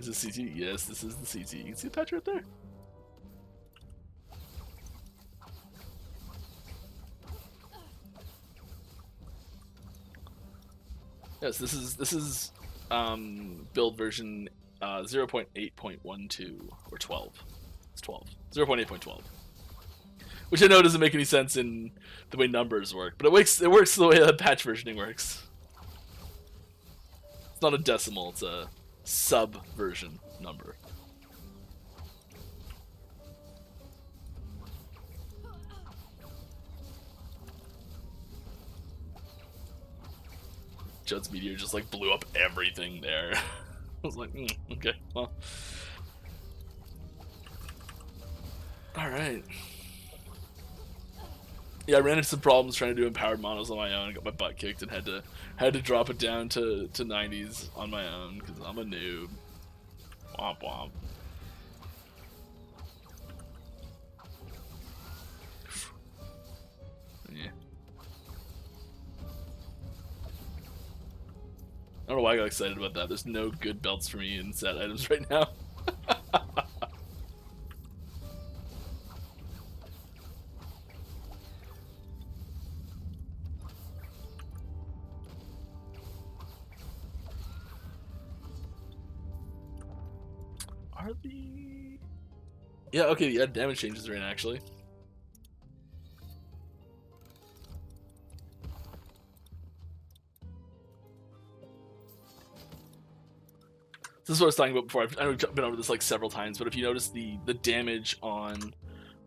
Is this CT? Yes, this is the CT. You can see the patch right there. Yes, this is build version 0.8.12 or 12. It's 12. 0.8.12. Which I know doesn't make any sense in the way numbers work, but it works the way that patch versioning works. It's not a decimal, it's a sub-version number. Judd's meteor just like blew up everything there. I was like, okay, well. Alright. Yeah, I ran into some problems trying to do empowered monos on my own and got my butt kicked and had to drop it down to 90s on my own because I'm a noob. Womp womp. Yeah. I don't know why I got excited about that. There's no good belts for me in set items right now. Are the... Yeah, okay, yeah, damage changes are in actually. This is what I was talking about before. I know we've been over this like several times, but if you notice the damage on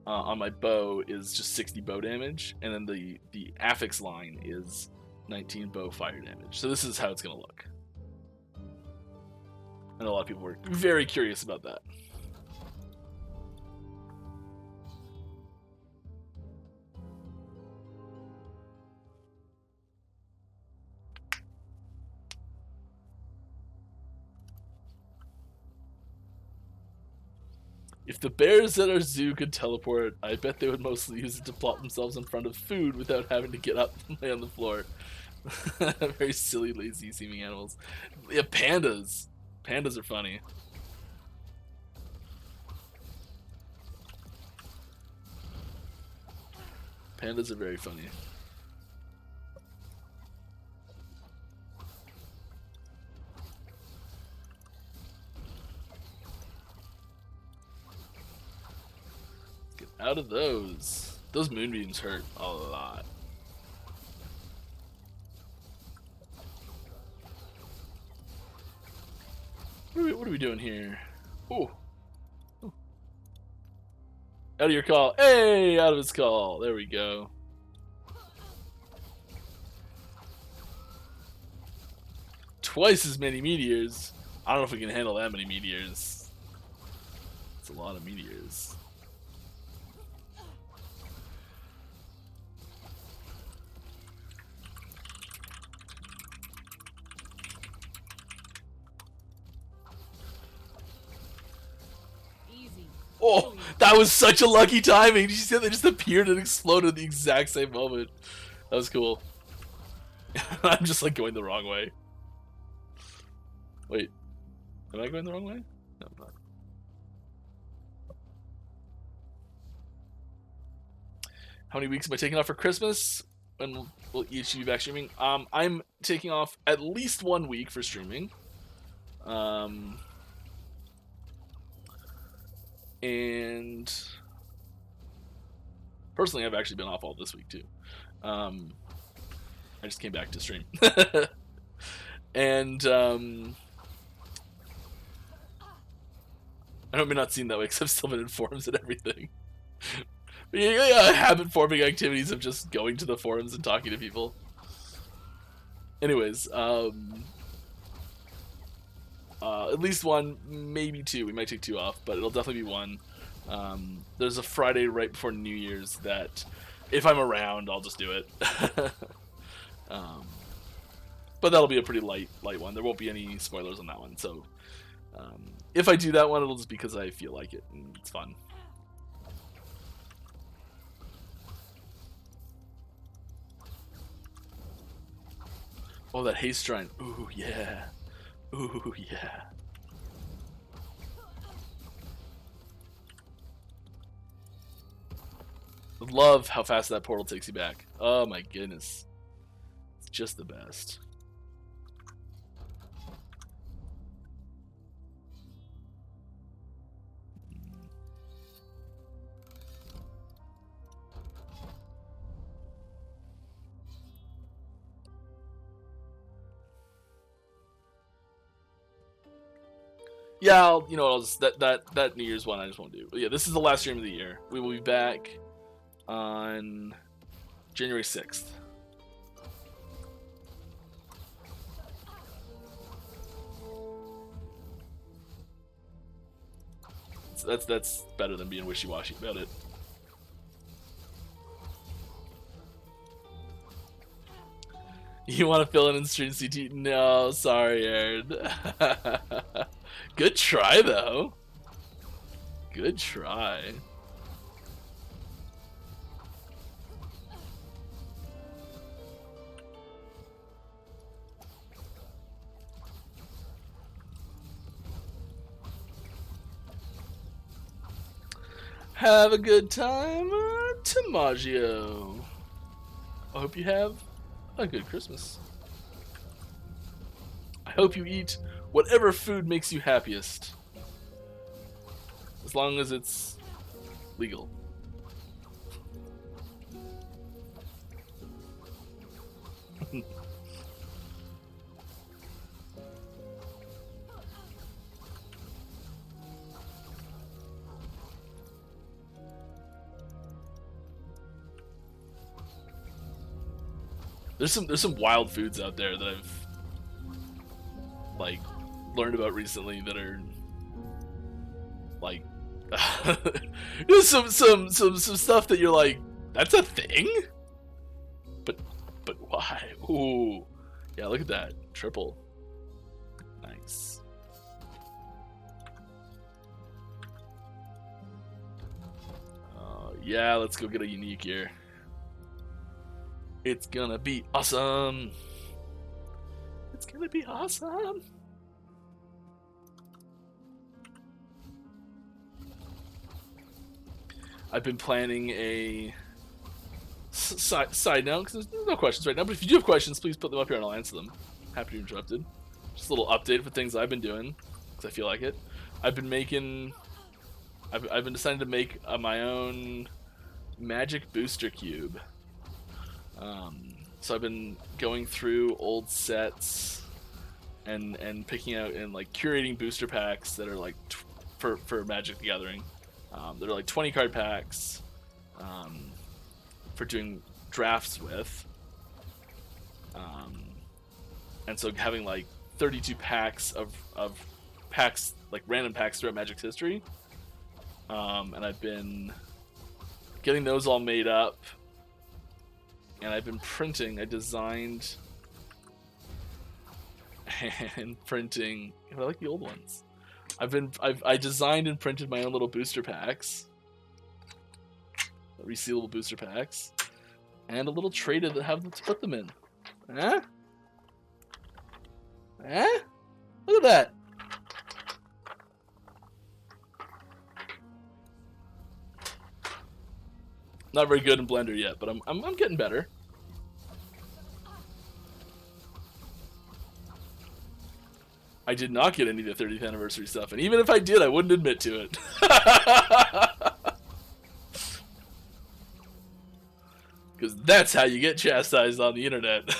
my bow is just 60 bow damage, and then the affix line is 19 bow fire damage. So this is how it's gonna look. And a lot of people were very curious about that. If the bears at our zoo could teleport, I bet they would mostly use it to plop themselves in front of food without having to get up and lay on the floor. Very silly, lazy seeming animals. Yeah, pandas. Pandas are funny. Pandas are very funny. Get out of those. Those moonbeams hurt a lot. What are we doing here? Oh. Out of your call. Hey, out of his call. There we go. Twice as many meteors. I don't know if we can handle that many meteors. It's a lot of meteors. Easy. Oh, that was such a lucky timing. Did you see how they just appeared and exploded at the exact same moment? That was cool. I'm just like going the wrong way. Wait, am I going the wrong way? No, I'm not. How many weeks am I taking off for Christmas? When will each be back streaming? I'm taking off at least 1 week for streaming. And personally, I've actually been off all this week too. I just came back to stream. And I know it may not seem that way because I've still been in forums and everything. But yeah, habit-forming activities of just going to the forums and talking to people. Anyways, at least 1, maybe 2. We might take 2 off, but it'll definitely be 1. There's a Friday right before New Year's that, if I'm around, I'll just do it. But that'll be a pretty light one. There won't be any spoilers on that one. So if I do that one, it'll just be because I feel like it and it's fun. Oh, that haste shrine. Ooh, yeah. Ooh, yeah. I love how fast that portal takes you back. Oh my goodness. It's just the best. Yeah, I'll just that New Year's one I just won't do. But yeah, this is the last stream of the year. We will be back on January 6th. So that's better than being wishy-washy about it. You want to fill in stream CT? No, sorry, Aaron. Good try, though. Good try. Have a good time, Tamaggio. I hope you have a good Christmas. I hope you eat whatever food makes you happiest. As long as it's legal. There's some wild foods out there that I've like learned about recently that are like some stuff that you're like, that's a thing? But why? Ooh. Yeah, look at that. Triple. Nice. Yeah, let's go get a unique here. It's gonna be awesome. It's gonna be awesome. I've been planning a side note, because there's no questions right now, but if you do have questions, please put them up here and I'll answer them. Happy to be interrupted. Just a little update for things I've been doing, because I feel like it. I've been making... I've been deciding to make my own magic booster cube. So I've been going through old sets and picking out and like curating booster packs that are like for Magic the Gathering. That are like 20 card packs for doing drafts with. And so having like 32 packs of packs, like random packs throughout Magic's history. And I've been getting those all made up. And I've been printing. I designed and printing. I like the old ones. I designed and printed my own little booster packs, resealable booster packs, and a little tray to have to put them in. Huh? Huh? Look at that. Not very good in Blender yet, but I'm getting better. I did not get any of the 30th anniversary stuff, and even if I did, I wouldn't admit to it. Because that's how you get chastised on the internet.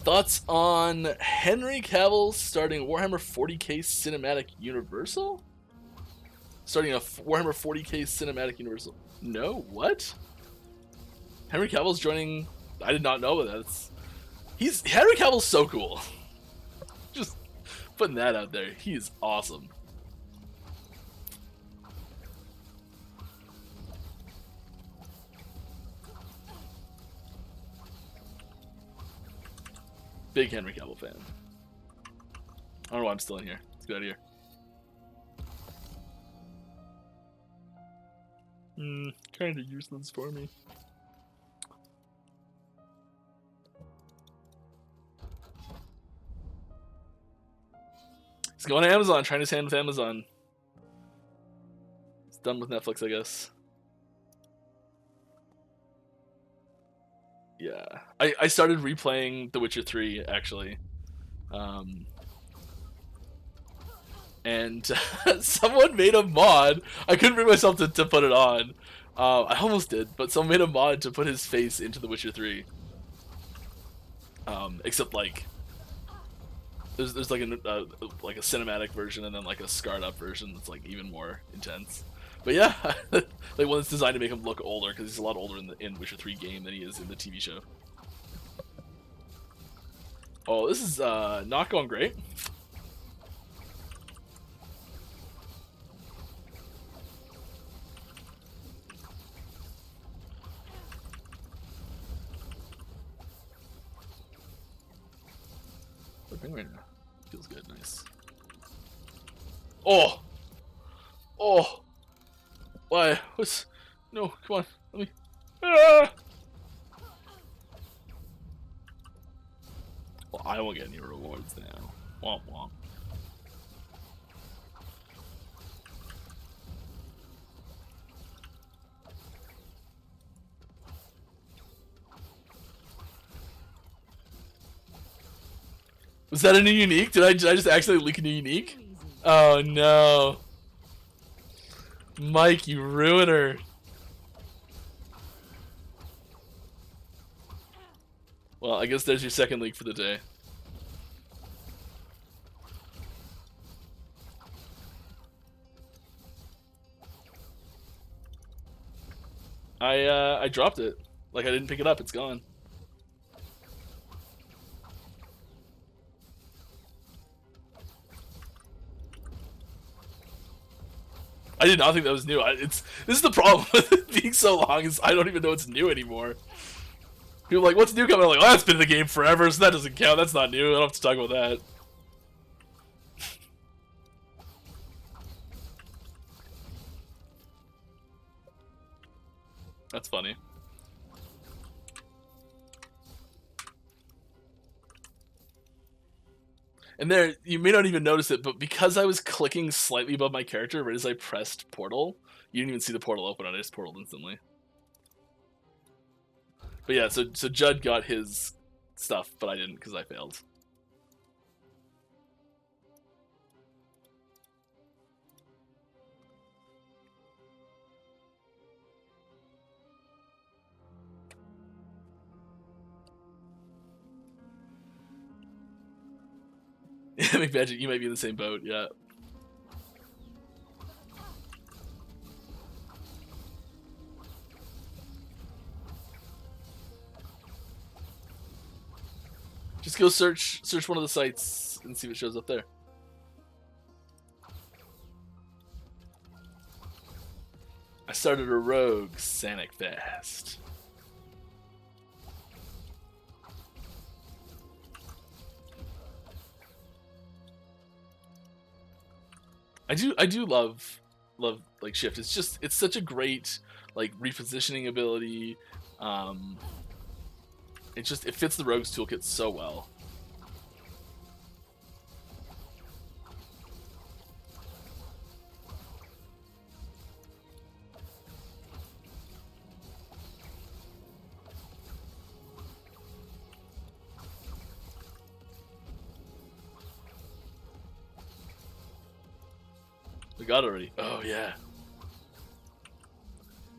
Thoughts on Henry Cavill starting Warhammer 40k Cinematic Universal? Starting a Warhammer 40k Cinematic Universal. No, what? Henry Cavill's joining. I did not know that. Henry Cavill's so cool. Just putting that out there. He's awesome. Big Henry Cavill fan. I don't know why I'm still in here. Let's get out of here. Kind of useless for me. He's going to Amazon, trying his hand with Amazon. He's done with Netflix, I guess. Yeah, I started replaying The Witcher 3 actually, and someone made a mod. I couldn't bring myself to put it on. I almost did, but someone made a mod to put his face into The Witcher 3. Except like there's like a cinematic version and then like a scarred up version that's like even more intense. But yeah, like one that's designed to make him look older because he's a lot older in Witcher 3 game than he is in the TV show. Oh, this is not going great. Right now. Feels good, nice. Oh! Oh! Why? What's... No, come on. Let me... Ah! Well, I won't get any rewards now. Womp womp. Was that a new unique? Did I just accidentally leak a new unique? Oh no. Mike, you ruiner. Well, I guess there's your second leak for the day. I dropped it. Like I didn't pick it up, it's gone. I did not think that was new. This is the problem with it being so long, is I don't even know it's new anymore. People are like, what's new coming? I'm like, oh, that's been in the game forever, so that doesn't count. That's not new. I don't have to talk about that. That's funny. And there, you may not even notice it, but because I was clicking slightly above my character right as I pressed portal, you didn't even see the portal open. I just portaled instantly. But yeah, so Judd got his stuff, but I didn't because I failed. Yeah, McMagic, you might be in the same boat, yeah. Just go search one of the sites and see what shows up there. I started a rogue Sanic Fast. I do love like Shift. It's such a great like repositioning ability. It fits the Rogue's toolkit so well. We got it already. Oh yeah.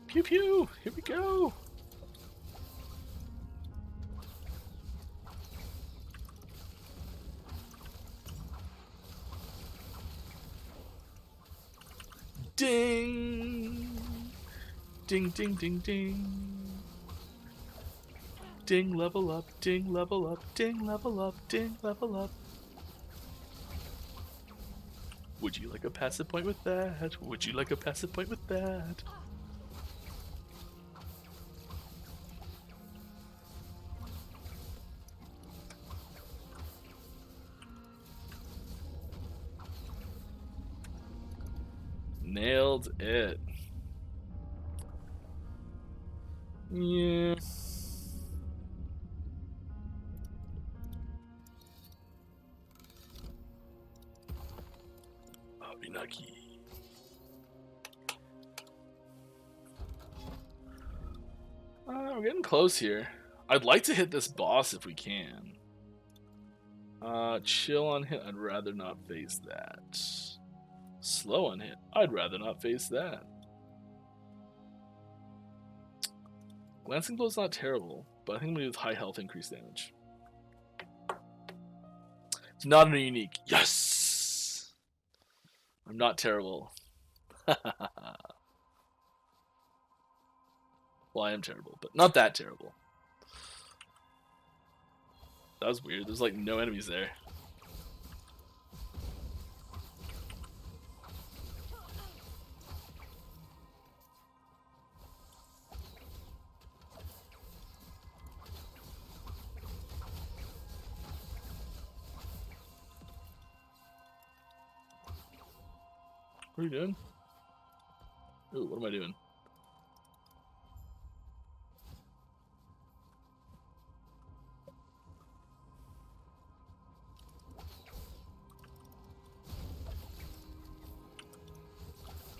Pew pew. Here we go. Ding! Ding, ding, ding, ding. Ding, level up, ding, level up, ding, level up, ding, level up. Would you like a passive point with that? Would you like a passive point with that? Nailed it. Yeah. Arinaki. We're getting close here. I'd like to hit this boss if we can. Chill on hit. I'd rather not face that. Slow on hit. I'd rather not face that. Glancing Blow's not terrible, but I think I'm gonna do with high health increased damage. It's not a unique. Yes! I'm not terrible. Well, I am terrible, but not that terrible. That was weird. There's like no enemies there. What are you doing? Ooh, what am I doing?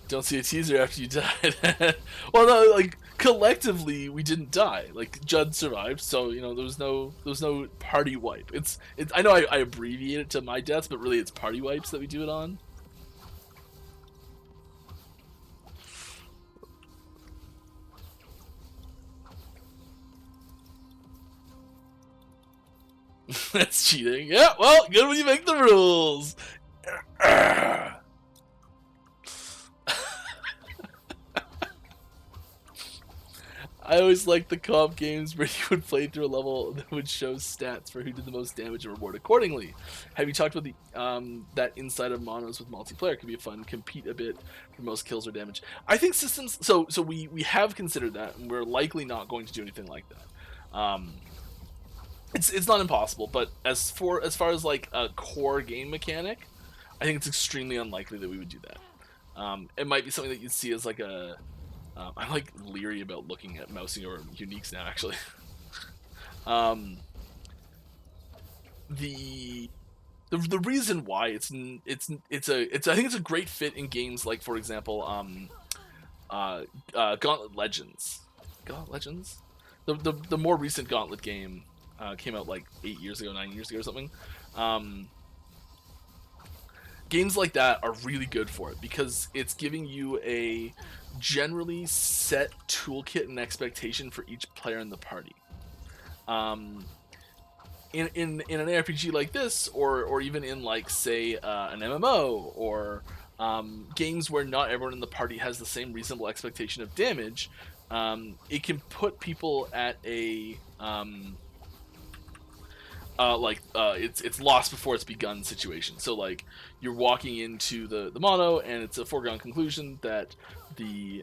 Don't see a teaser after you died. Well, no, like collectively we didn't die. Like Judd survived, so you know there was no party wipe. It's I know I abbreviate it to my deaths, but really it's party wipes that we do it on. That's cheating. Yeah, well, good when you make the rules. I always liked the co-op games where you would play through a level that would show stats for who did the most damage and reward accordingly. Have you talked about the that inside of monos with multiplayer could be fun, compete a bit for most kills or damage? I think systems. So we have considered that, and we're likely not going to do anything like that. It's not impossible, but as far as like a core game mechanic, I think it's extremely unlikely that we would do that. It might be something that you'd see as like a. I'm like leery about looking at mousing over uniques now, actually. The the reason why I think it's a great fit in games like, for example, Gauntlet Legends. Gauntlet Legends? The more recent Gauntlet game came out like 9 years ago or something. Games like that are really good for it because it's giving you a generally set toolkit and expectation for each player in the party. In an ARPG like this, or even in like say an MMO, or games where not everyone in the party has the same reasonable expectation of damage, it can put people at a it's lost before it's begun situation. So like you're walking into the mono, and it's a foregone conclusion that the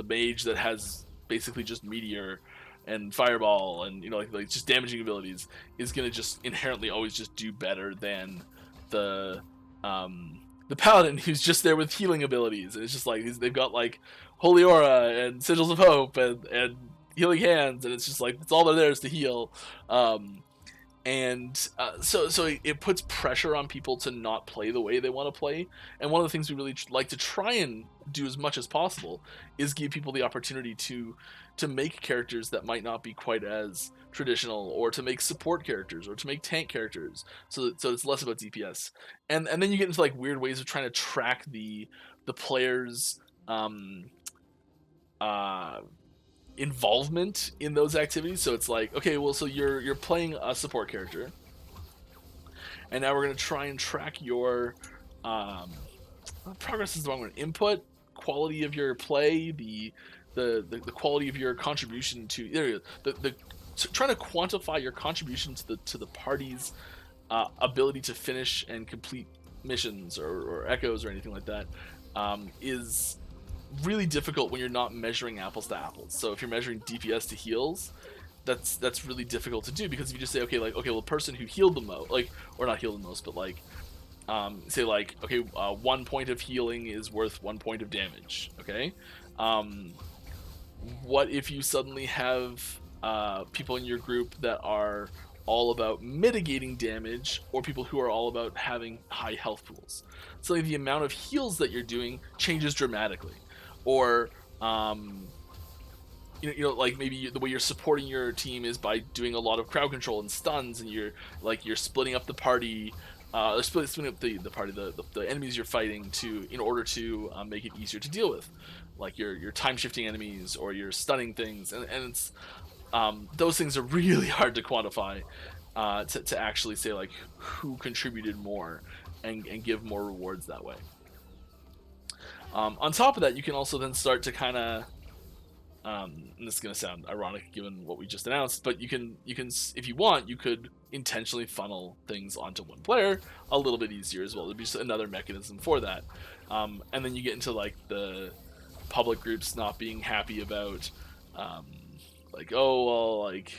mage that has basically just meteor and fireball and like just damaging abilities is gonna just inherently always just do better than the paladin who's just there with healing abilities. And it's just like they've got like holy aura and sigils of hope and healing hands, and it's just like it's all there is to heal. So it puts pressure on people to not play the way they want to play. And one of the things we really like to try and do as much as possible is give people the opportunity to make characters that might not be quite as traditional, or to make support characters, or to make tank characters, so it's less about DPS. And then you get into like weird ways of trying to track the players' involvement in those activities. So it's like, okay, well, so you're playing a support character, and now we're going to try and track your progress is the wrong word, input, quality of your play, the quality of your contribution to trying to quantify your contribution to the party's ability to finish and complete missions or echoes or anything like that, is really difficult when you're not measuring apples to apples. So if you're measuring DPS to heals, that's really difficult to do, because if you just say, okay, well, the person who healed the most, like, or not healed the most, but like say like, okay, 1 point of healing is worth 1 point of damage. Okay, what if you suddenly have people in your group that are all about mitigating damage, or people who are all about having high health pools? So the amount of heals that you're doing changes dramatically. Or like maybe the way you're supporting your team is by doing a lot of crowd control and stuns, and you're splitting up the party, splitting up the party, the enemies you're fighting, in order to make it easier to deal with, like your time shifting enemies, or your stunning things, and it's those things are really hard to quantify, to actually say like who contributed more, and give more rewards that way. On top of that, you can also then start to kind of, and this is going to sound ironic given what we just announced, but you can, if you want, you could intentionally funnel things onto one player a little bit easier as well. There'd be just another mechanism for that. And then you get into like the public groups not being happy about, like, oh, well, like,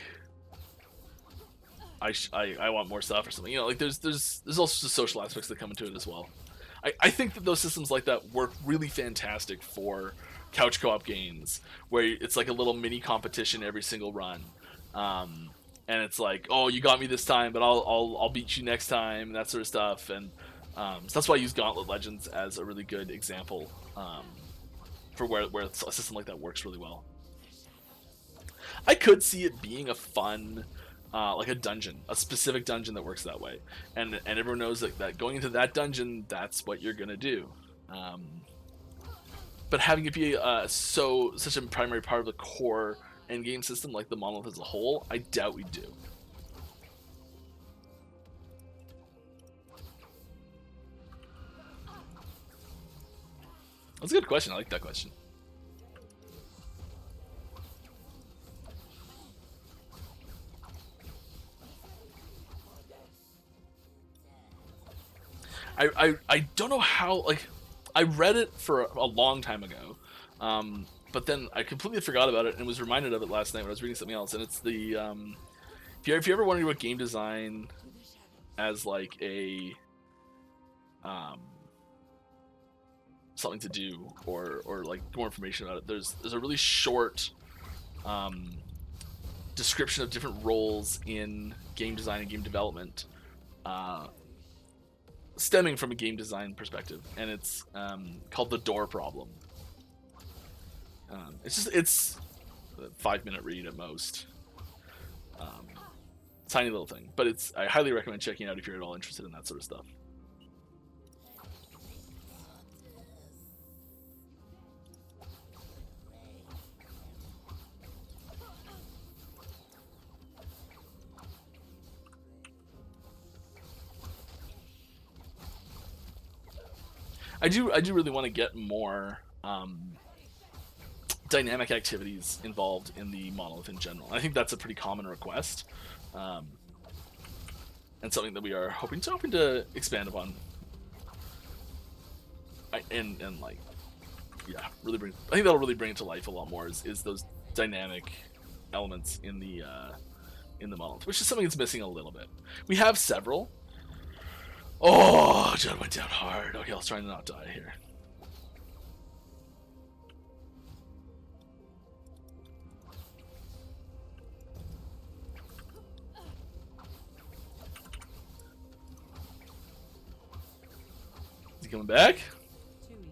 I want more stuff or something. Like there's also the social aspects that come into it as well. I think that those systems like that work really fantastic for couch co-op games, where it's like a little mini competition every single run, and it's like, oh, you got me this time, but I'll beat you next time, and that sort of stuff. And so that's why I use Gauntlet Legends as a really good example, for where a system like that works really well. I could see it being a fun, like a dungeon, a specific dungeon that works that way, and everyone knows that going into that dungeon, that's what you're gonna do. But having it be such a primary part of the core endgame system, like the Monolith as a whole, I doubt we do. That's a good question. I like that question. I don't know how, like, I read it for a long time ago, but then I completely forgot about it and was reminded of it last night when I was reading something else. And it's the if you ever wondered what game design as like a something to do, or like more information about it, there's a really short description of different roles in game design and game development, stemming from a game design perspective, and it's called The Door Problem. It's a 5-minute read at most. Tiny little thing, but I highly recommend checking it out if you're at all interested in that sort of stuff. I do really want to get more dynamic activities involved in the monolith in general. I think that's a pretty common request, and something that we are hoping to expand upon. And like, yeah, really bring. I think that'll really bring it to life a lot more. Is those dynamic elements in the monolith, which is something that's missing a little bit. We have several. Oh, Judd went down hard. Okay, I was trying to not die here. Is he coming back? Too easy.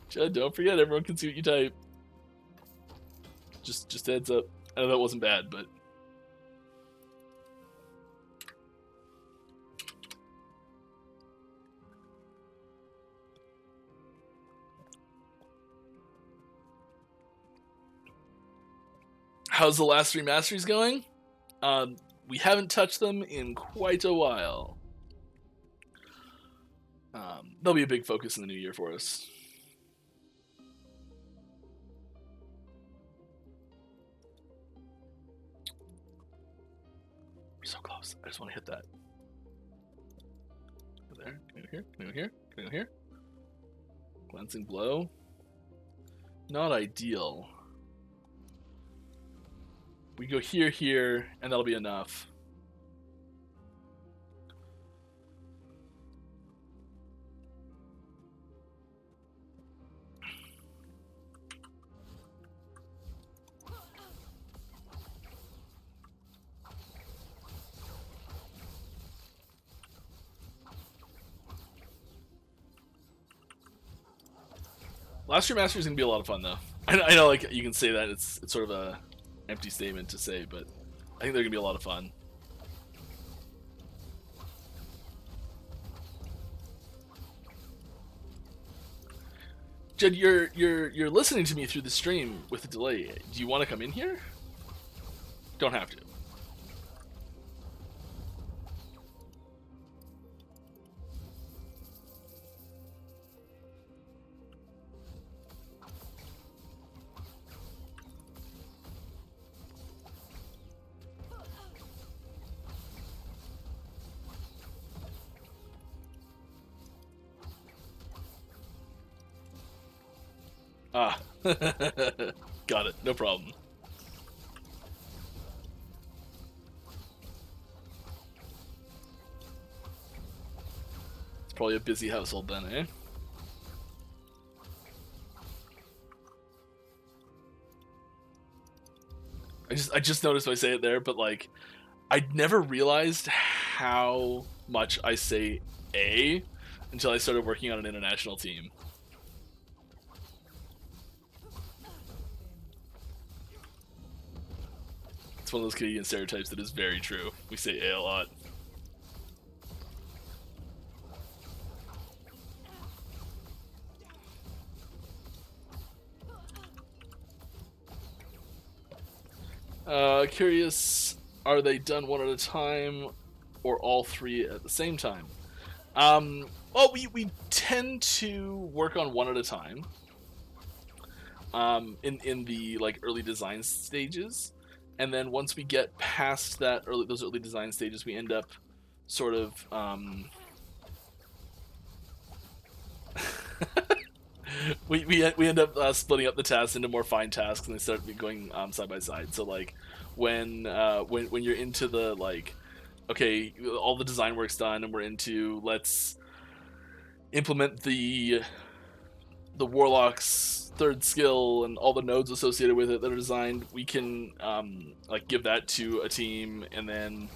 Judd, don't forget, everyone can see what you type. Just heads up. I know that wasn't bad, but how's the last 3 masteries going? We haven't touched them in quite a while. They'll be a big focus in the new year for us. So close. I just want to hit that. Go there. Come over here. Come over here. Come over here. Glancing blow. Not ideal. We go here, and that'll be enough. Last year Master is gonna be a lot of fun, though. I know, like, you can say that it's sort of a empty statement to say, but I think they're gonna be a lot of fun. Jed, you're listening to me through the stream with a delay. Do you want to come in here? Don't have to. Ah, got it. No problem. It's probably a busy household then, eh? I just noticed I say it there, but like, I never realized how much I say A until I started working on an international team. It's one of those Canadian stereotypes that is very true. We say A lot. Curious, are they done one at a time or all 3 at the same time? Well, we tend to work on one at a time. In the like early design stages. And then once we get past those early design stages, we end up sort of we end up splitting up the tasks into more fine tasks, and they start going side by side. So like when you're into the like okay, all the design work's done, and we're into let's implement the warlock's third skill and all the nodes associated with it that are designed. We can like give that to a team, and then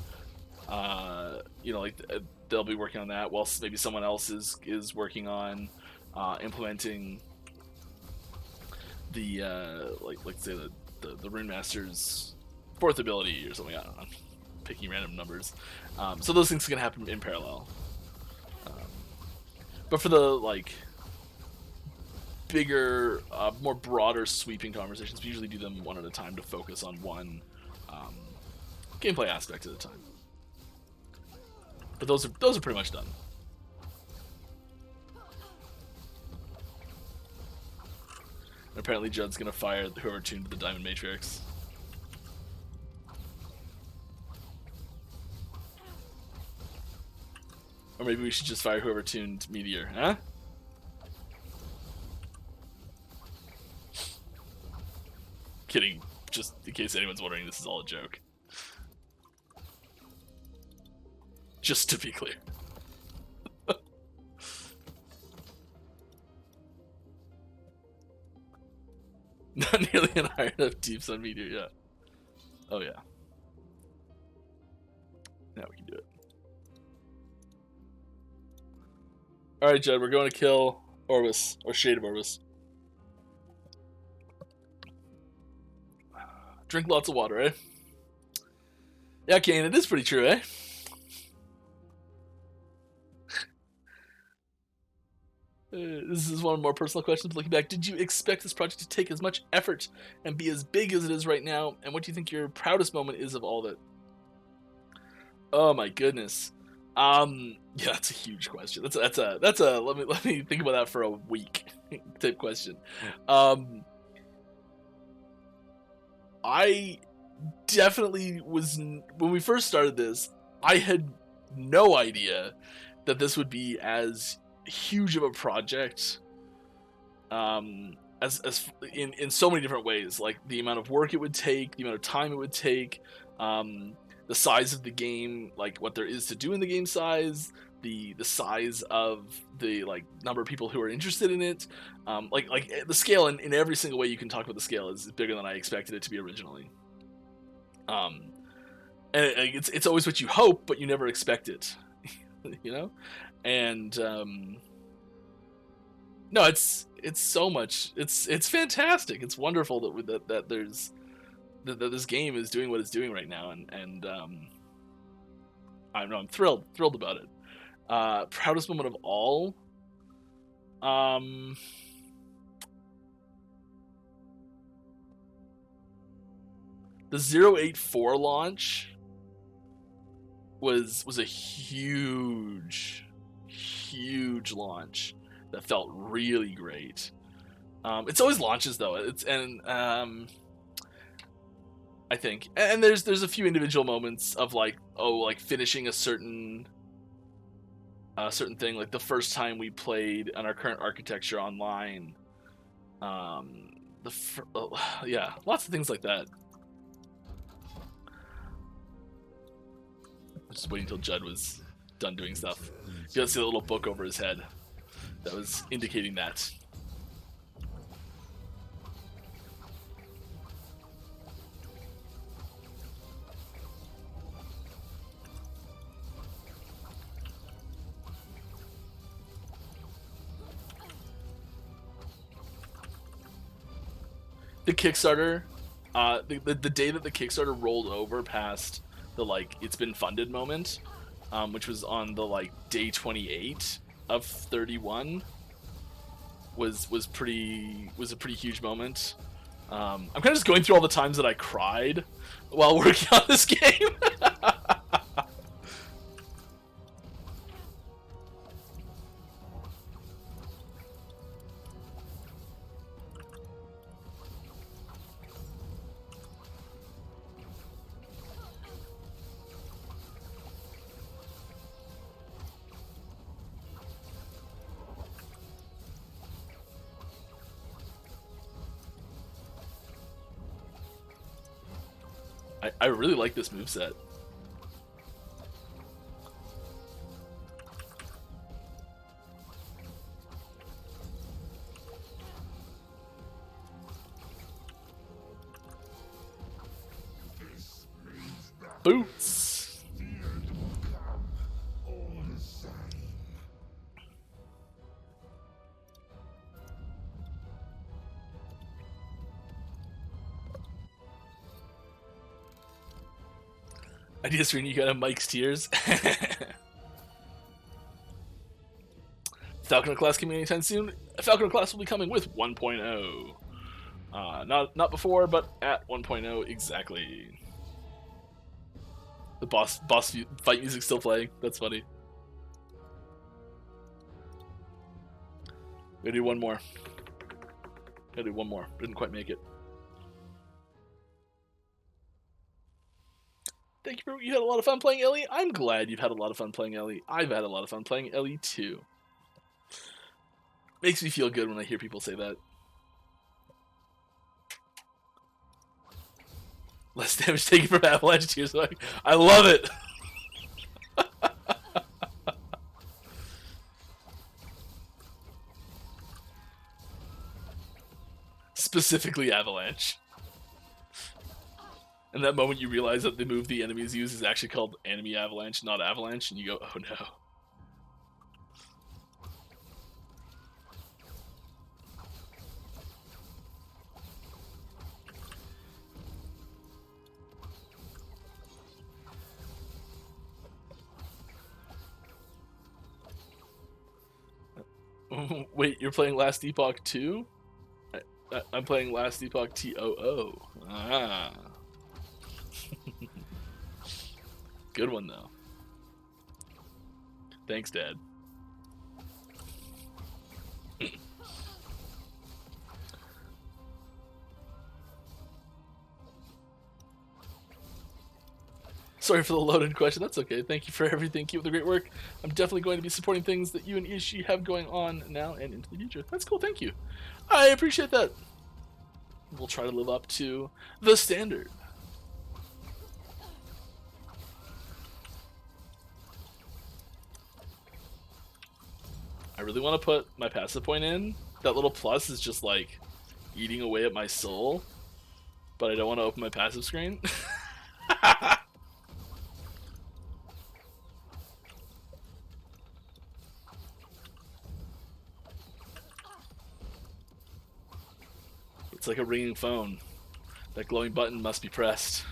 they'll be working on that, whilst maybe someone else is working on implementing the like say the Rune Master's fourth ability or something. I don't know, picking random numbers. So those things can happen in parallel. But for the like bigger, more broader, sweeping conversations, we usually do them one at a time to focus on one gameplay aspect at a time. But those are pretty much done. And apparently Judd's gonna fire whoever tuned the Diamond Matrix. Or maybe we should just fire whoever tuned Meteor, huh? Kidding, just in case anyone's wondering, this is all a joke. Just to be clear. Not nearly an high enough Deep Sun Meteor, yeah. Oh yeah. Now we can do it. Alright, Judd, we're going to kill Orbis, or Shade of Orbis. Drink lots of water, eh? Yeah, Kane, it is pretty true, eh? This is one more personal question. Looking back, did you expect this project to take as much effort and be as big as it is right now? And what do you think your proudest moment is of all of it? Oh my goodness. Yeah, that's a huge question. That's a let me think about that for a week type question. I definitely was, when we first started this, I had no idea that this would be as huge of a project, as in so many different ways, like the amount of work it would take, the amount of time it would take, the size of the game, like what there is to do in the game size, the size of the like number of people who are interested in it, like the scale in every single way you can talk about the scale is bigger than I expected it to be originally. And it's always what you hope, but you never expect it, you know. And no, it's so much. It's fantastic. It's wonderful that there's that this game is doing what it's doing right now, and I don't know, I'm thrilled about it. Proudest moment of all, the 084 launch was a huge launch that felt really great. It's always launches though. I think, and there's a few individual moments of like finishing a certain thing, like the first time we played on our current architecture online. Yeah, lots of things like that. I'm just waiting until Judd was done doing stuff. You guys see the little book over his head that was indicating that. The Kickstarter, the day that the Kickstarter rolled over past the like it's been funded moment, which was on the like day 28 of 31, was a pretty huge moment. I'm kind of just going through all the times that I cried while working on this game. I really like this moveset. Boots. Idea screen, you gotta Mike's tears. Falconer class coming anytime soon. Falconer class will be coming with 1.0. Not before, but at 1.0 exactly. The boss fight music still playing. That's funny. Gotta do one more. Didn't quite make it. Thank you. You had a lot of fun playing Ellie. I'm glad you've had a lot of fun playing Ellie. I've had a lot of fun playing Ellie too. Makes me feel good when I hear people say that. Less damage taken from avalanche tears. I love it. Specifically avalanche. And that moment you realize that the move the enemies use is actually called enemy avalanche, not avalanche, and you go, oh no. Wait, you're playing Last Epoch 2? I'm playing Last Epoch TOO. Ah. Good one, though. Thanks, Dad. Sorry for the loaded question. That's okay. Thank you for everything. Keep up the great work. I'm definitely going to be supporting things that you and Ishi have going on now and into the future. That's cool. Thank you. I appreciate that. We'll try to live up to the standard. I really want to put my passive point in. That little plus is just like eating away at my soul, but I don't want to open my passive screen. It's like a ringing phone. That glowing button must be pressed.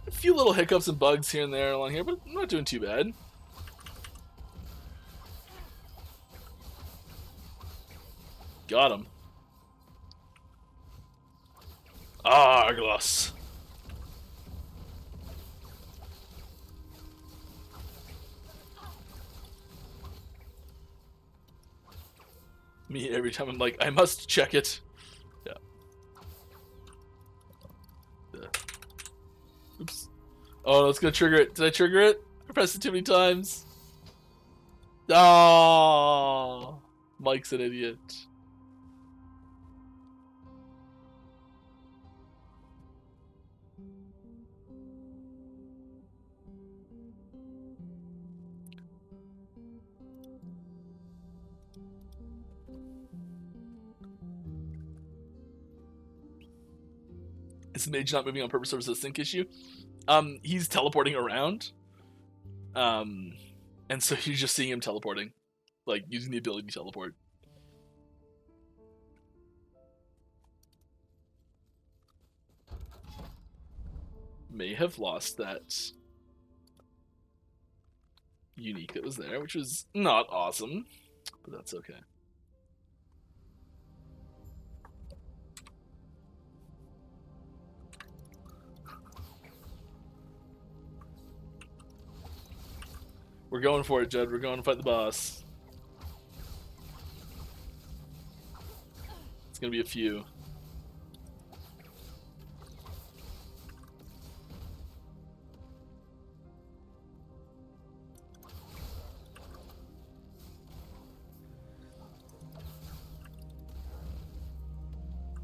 A few little hiccups and bugs here and there along here, but I'm not doing too bad. Got him. Arglos. Me every time I'm like, I must check it. Yeah. Oops. Oh, no, it's gonna trigger it. Did I trigger it? I pressed it too many times. Oh, Mike's an idiot. Is the mage not moving on purpose or is it a sync issue? He's teleporting around. And so you're just seeing him teleporting. Like, using the ability to teleport. May have lost that unique that was there, which was not awesome, but that's okay. We're going for it, Judd. We're going to fight the boss. It's going to be a few.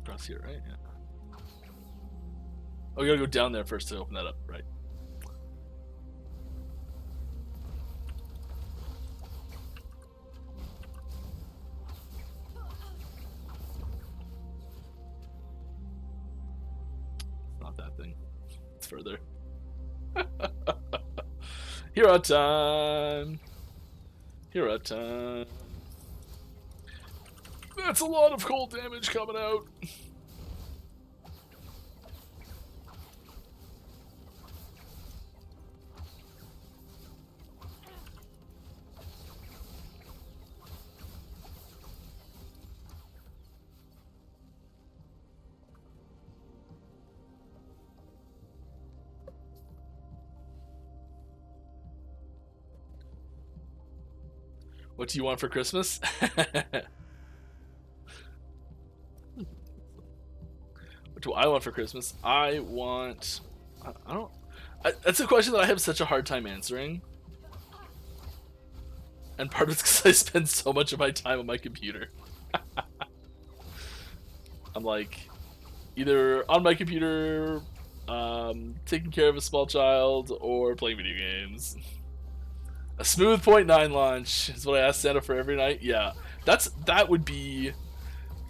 Across here, right? Yeah. Oh, we gotta go down there first to open that up, right? It's not that thing. It's further. Hero time! Hero time. That's a lot of cold damage coming out. What do you want for Christmas? What do I want for Christmas? I want... I don't... that's a question that I have such a hard time answering. And part of it's because I spend so much of my time on my computer. I'm like, either on my computer, taking care of a small child, or playing video games. A smooth 0.9 launch is what I ask Santa for every night. Yeah, that would be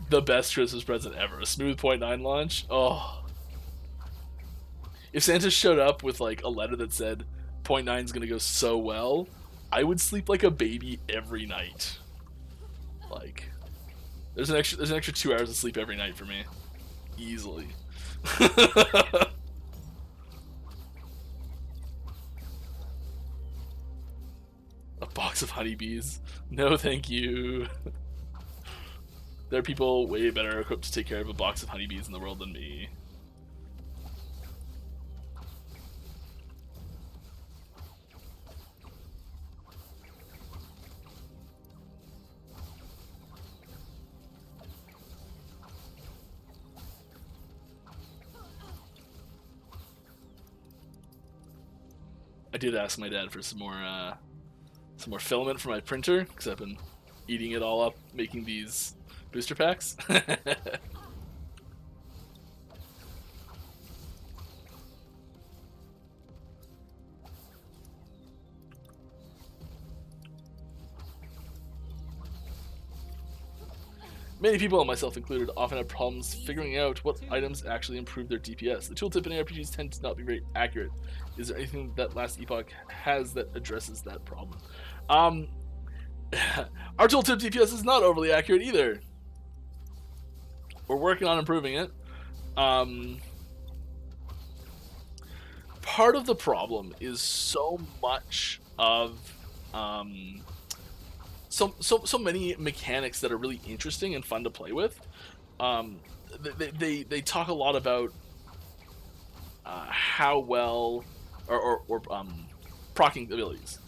the best Christmas present ever. A smooth 0.9 launch. Oh, if Santa showed up with like a letter that said 0.9 is gonna go so well, I would sleep like a baby every night. Like, there's an extra 2 hours of sleep every night for me, easily. A box of honeybees? No, thank you. There are people way better equipped to take care of a box of honeybees in the world than me. I did ask my dad for some more filament for my printer, because I've been eating it all up making these booster packs. Many people, myself included, often have problems figuring out what items actually improve their DPS. The tooltip in RPGs tend to not be very accurate. Is there anything that Last Epoch has that addresses that problem? Our tooltip DPS is not overly accurate either. We're working on improving it. Part of the problem is so much of so many mechanics that are really interesting and fun to play with. They talk a lot about how well or proccing abilities,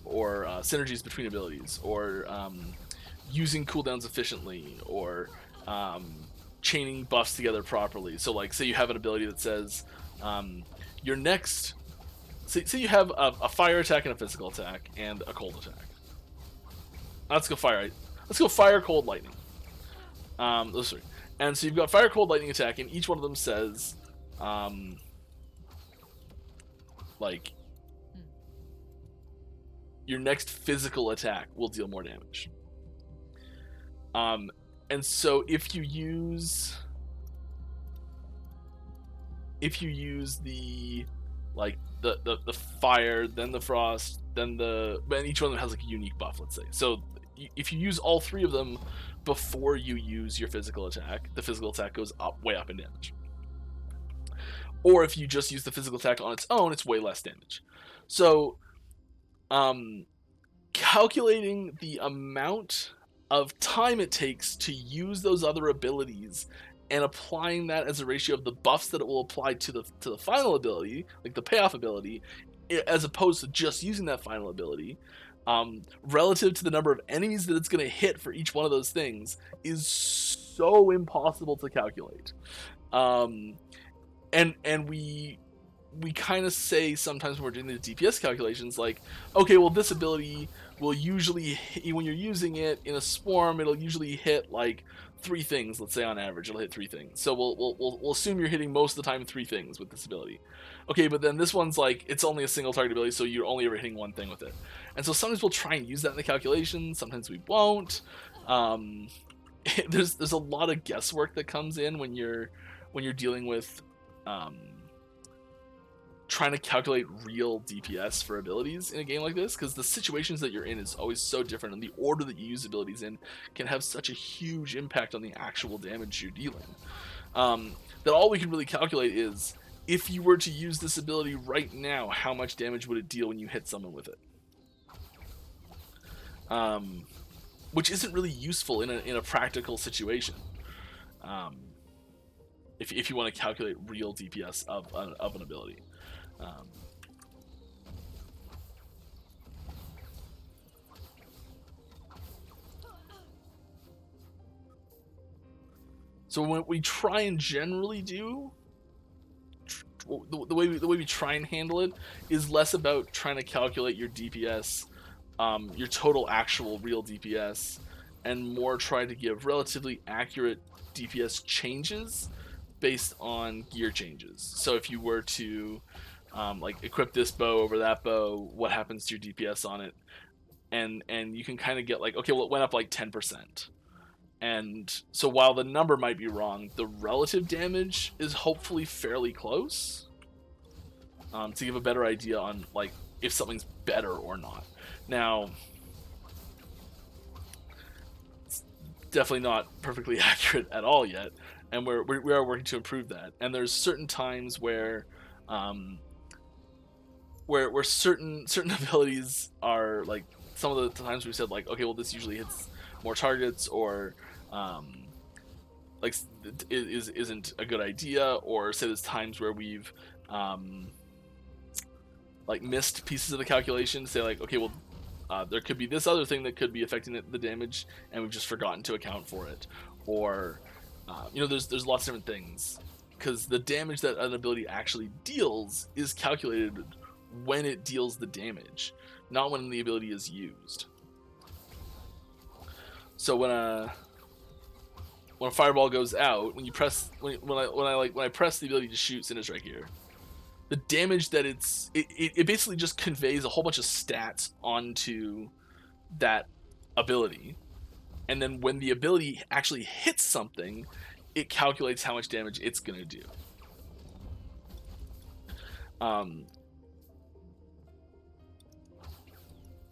or synergies between abilities, or using cooldowns efficiently, or chaining buffs together properly. So like, say you have an ability that says your next, say you have a fire attack and a physical attack and a cold attack. Let's go fire, cold, lightning. Those three. And so you've got fire, cold, lightning attack, and each one of them says, like, your next physical attack will deal more damage. And so if you use the like the fire, then the frost, then and each one of them has like a unique buff, let's say. So if you use all three of them before you use your physical attack, the physical attack goes way up in damage. Or if you just use the physical attack on its own, it's way less damage. So calculating the amount of time it takes to use those other abilities and applying that as a ratio of the buffs that it will apply to the final ability, like the payoff ability, as opposed to just using that final ability, relative to the number of enemies that it's going to hit for each one of those things, is so impossible to calculate. And we kind of say sometimes when we're doing the DPS calculations, like, okay, well, this ability will usually when you're using it in a swarm, it'll usually hit like 3 things. Let's say on average, it'll hit 3 things. So we'll assume you're hitting most of the time 3 things with this ability. Okay, but then this one's like it's only a single target ability, so you're only ever hitting 1 thing with it. And so sometimes we'll try and use that in the calculation. Sometimes we won't. There's a lot of guesswork that comes in when you're dealing with trying to calculate real DPS for abilities in a game like this, because the situations that you're in is always so different, and the order that you use abilities in can have such a huge impact on the actual damage you're dealing. That all we can really calculate is, if you were to use this ability right now, how much damage would it deal when you hit someone with it? Which isn't really useful in a practical situation. If you want to calculate real DPS of an ability. So what we try and generally do, the way we try and handle it, is less about trying to calculate your DPS, your total actual real DPS, and more try to give relatively accurate DPS changes based on gear changes. So if you were to like equip this bow over that bow, what happens to your DPS on it? And you can kind of get like, okay, well, it went up like 10%. And so while the number might be wrong, the relative damage is hopefully fairly close, to give a better idea on like if something's better or not. Now, it's definitely not perfectly accurate at all yet, and we are working to improve that. And there's certain times where certain abilities are like, some of the times we said like, okay, well, this usually hits more targets, or like isn't a good idea, or say there's times where we've like missed pieces of the calculation, say like, okay, well, there could be this other thing that could be affecting the damage, and we've just forgotten to account for it, or there's lots of different things, because the damage that an ability actually deals is calculated when it deals the damage, not when the ability is used. So when a fireball goes out, when I press the ability to shoot Sinistray here, the damage that it basically just conveys a whole bunch of stats onto that ability, and then when the ability actually hits something, it calculates how much damage it's gonna do.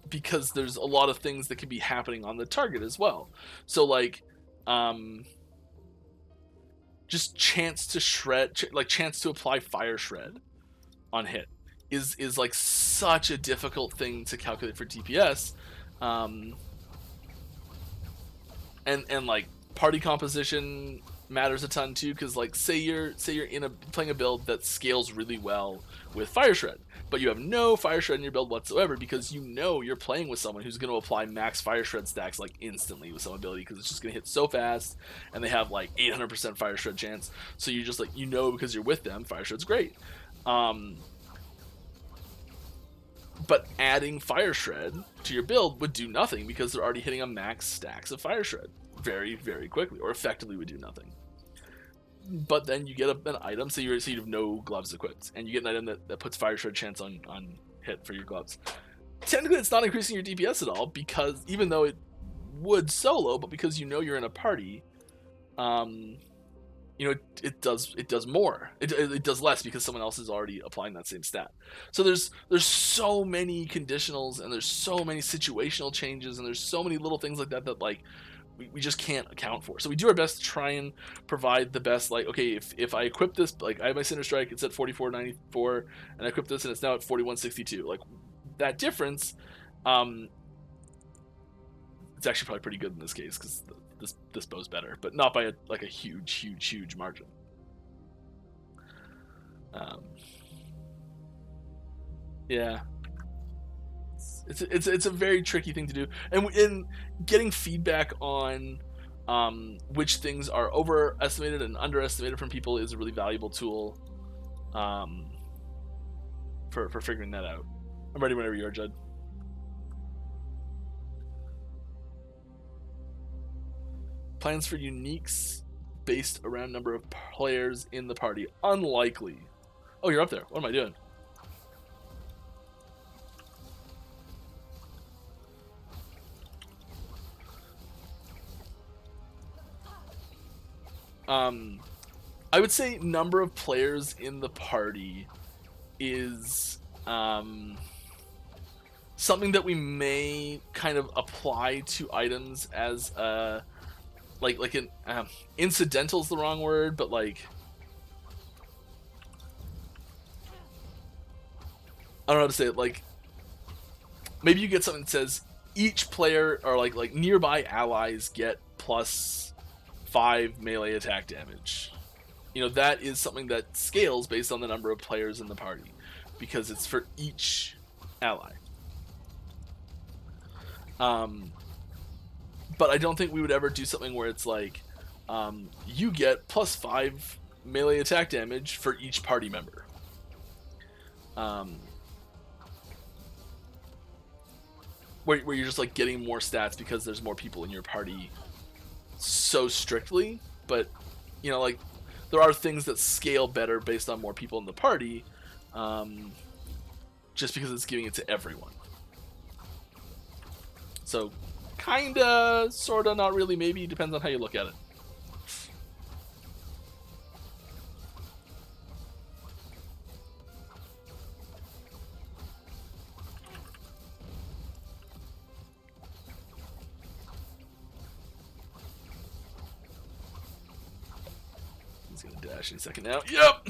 Because there's a lot of things that could be happening on the target as well. So like, just chance to shred, chance to apply fire shred on hit is like such a difficult thing to calculate for DPS, and like party composition matters a ton too, because like say you're playing a build that scales really well with fire shred, but you have no fire shred in your build whatsoever, because you're playing with someone who's going to apply max fire shred stacks like instantly with some ability, because it's just going to hit so fast, and they have like 800% fire shred chance. So you're just like, because you're with them, fire shred's great. But adding fire shred to your build would do nothing, because they're already hitting a max stacks of fire shred very, very quickly, or effectively would do nothing. But then you get an item, so you have no gloves equipped, and you get an item that puts fire shred chance on hit for your gloves. Technically, it's not increasing your DPS at all, because even though it would solo, but because you're in a party, it does more. It does less, because someone else is already applying that same stat. So there's so many conditionals, and there's so many situational changes, and there's so many little things like that like we just can't account for. So we do our best to try and provide the best, like, okay, if I equip this, like I have my Cinder Strike, it's at 4494, and I equip this and it's now at 4162. Like that difference, it's actually probably pretty good in this case, because this bow's better, but not by a huge margin. Yeah, it's a very tricky thing to do, and in getting feedback on which things are overestimated and underestimated from people is a really valuable tool for figuring that out. I'm ready whenever you are, Judd. Plans for uniques based around number of players in the party. Unlikely. Oh, you're up there. What am I doing? I would say number of players in the party is something that we may kind of apply to items as like an incidental is the wrong word, but like I don't know how to say it. Like maybe you get something that says each player or like nearby allies get +5 melee attack damage. You know, that is something that scales based on the number of players in the party because it's for each ally. But I don't think we would ever do something where it's like you get +5 melee attack damage for each party member. Where you're just like getting more stats because there's more people in your party so strictly, but you know, like there are things that scale better based on more people in the party, just because it's giving it to everyone. So kinda, sorta, not really, maybe, depends on how you look at it. He's gonna dash in a second now. Yep!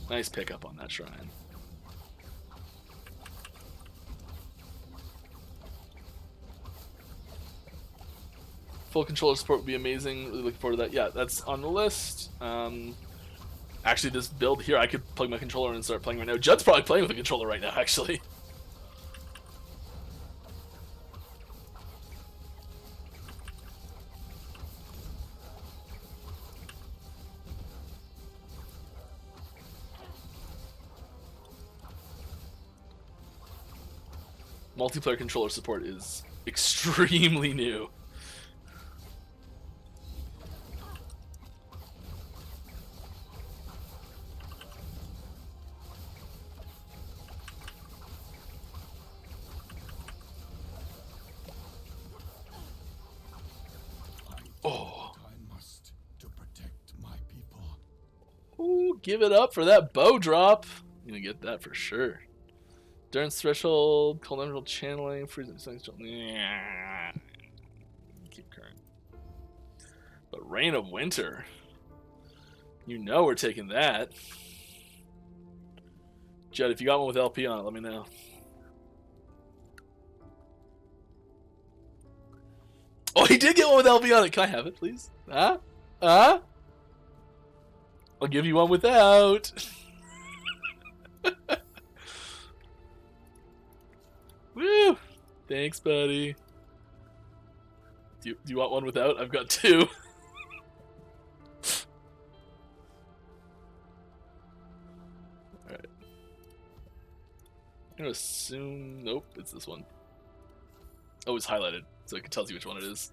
Nice pickup on that shrine. Full controller support would be amazing. Really looking forward to that. Yeah, that's on the list. Actually, this build here, I could plug my controller in and start playing right now. Judd's probably playing with a controller right now, actually. Multiplayer controller support is extremely new. Oh. I must to protect my people. Ooh, give it up for that bow drop. I'm gonna get that for sure. Endurance threshold, cold emerald channeling, freezing things. Keep current. But Reign of Winter. You know we're taking that. Judd, if you got one with LP on it, let me know. Oh, he did get one with LP on it. Can I have it, please? Huh? Huh? I'll give you one without. Woo! Thanks, buddy. Do you want one without? I've got two. Alright. I'm gonna assume... Nope, it's this one. Oh, it's highlighted, so it tells you which one it is.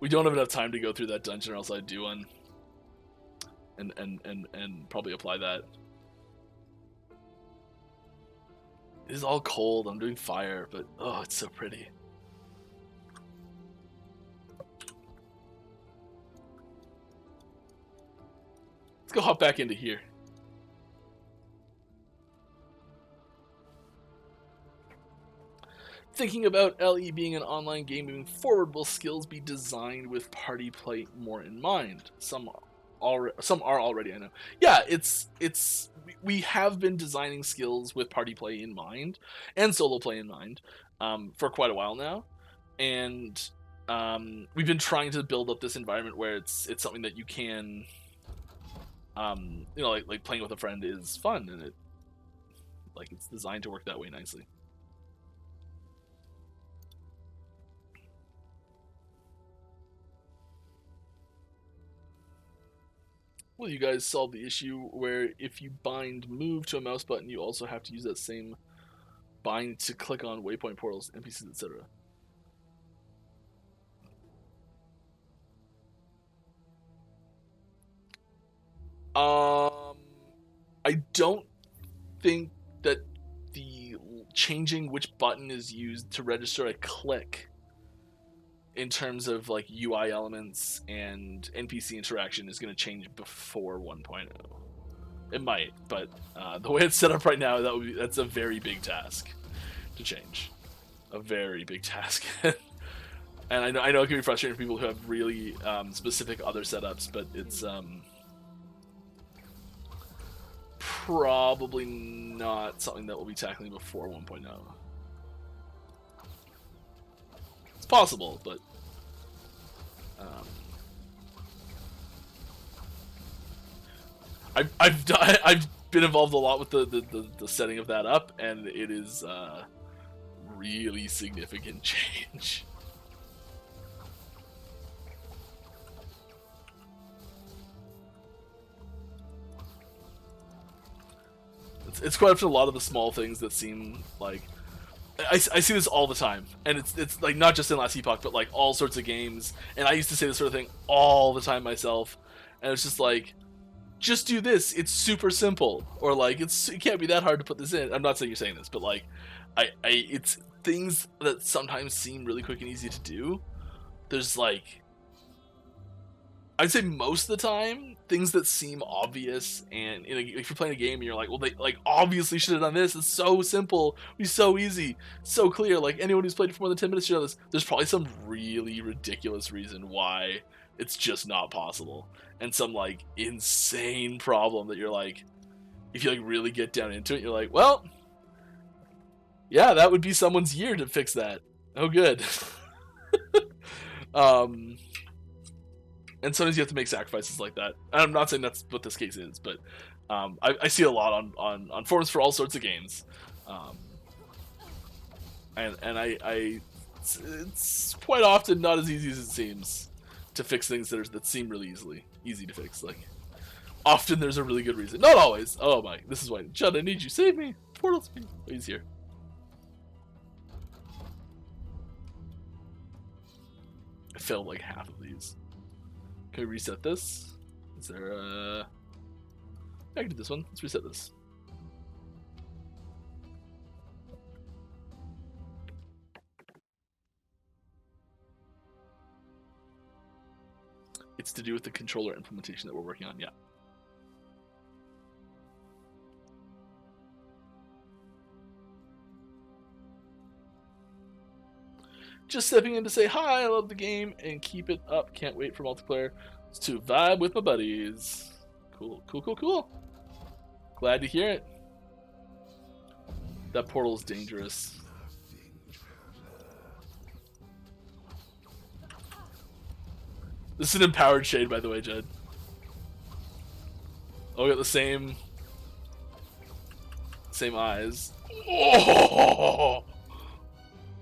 We don't have enough time to go through that dungeon, or else I'd do one. And probably apply that. It is all cold. I'm doing fire, but oh, it's so pretty. Let's go hop back into here. Thinking about LE being an online game moving forward, will skills be designed with party play more in mind? Some are already, I know. Yeah, we have been designing skills with party play in mind and solo play in mind for quite a while now, and we've been trying to build up this environment where it's something that you can, you know, like playing with a friend is fun, and it's designed to work that way nicely. Will you guys solve the issue where if you bind move to a mouse button, you also have to use that same bind to click on waypoint portals, NPCs, etc.? I don't think that the changing which button is used to register a click in terms of like UI elements and NPC interaction is going to change before 1.0. It might, but the way it's set up right now, that's a very big task to change. A very big task. And I know it can be frustrating for people who have really specific other setups, but it's probably not something that we'll be tackling before 1.0. It's possible, but I've been involved a lot with the setting of that up, and it is really significant change. It's quite often a lot of the small things that seem like I see this all the time, and it's like not just in Last Epoch, but like all sorts of games. And I used to say this sort of thing all the time myself, and it's just like, just do this. It's super simple, or like it can't be that hard to put this in. I'm not saying you're saying this, but like, it's things that sometimes seem really quick and easy to do. There's like, I'd say most of the time, things that seem obvious, and if you're playing a game and you're like, well, they like obviously should have done this. It's so simple, it'd be so easy, so clear. Like anyone who's played for more than 10 minutes should know this. There's probably some really ridiculous reason why it's just not possible, and some like insane problem that you're like, if you like really get down into it, you're like, well, yeah, that would be someone's year to fix that. Oh, good. And sometimes you have to make sacrifices like that. And I'm not saying that's what this case is, but I see it a lot on forums for all sorts of games, and it's quite often not as easy as it seems to fix things that seem really easy to fix. Like often there's a really good reason, not always. Oh my, this is why, Judd, I need you, save me, portal speed. Oh, he's here. I failed like half of these. Can we reset this? Is there a... I can do this one. Let's reset this. It's to do with the controller implementation that we're working on, yeah. Just stepping in to say hi, I love the game, and keep it up. Can't wait for multiplayer to vibe with my buddies. Cool, cool, cool, cool. Glad to hear it. That portal is dangerous. This is an empowered shade, by the way, Jed. Oh, we got the same eyes. Oh!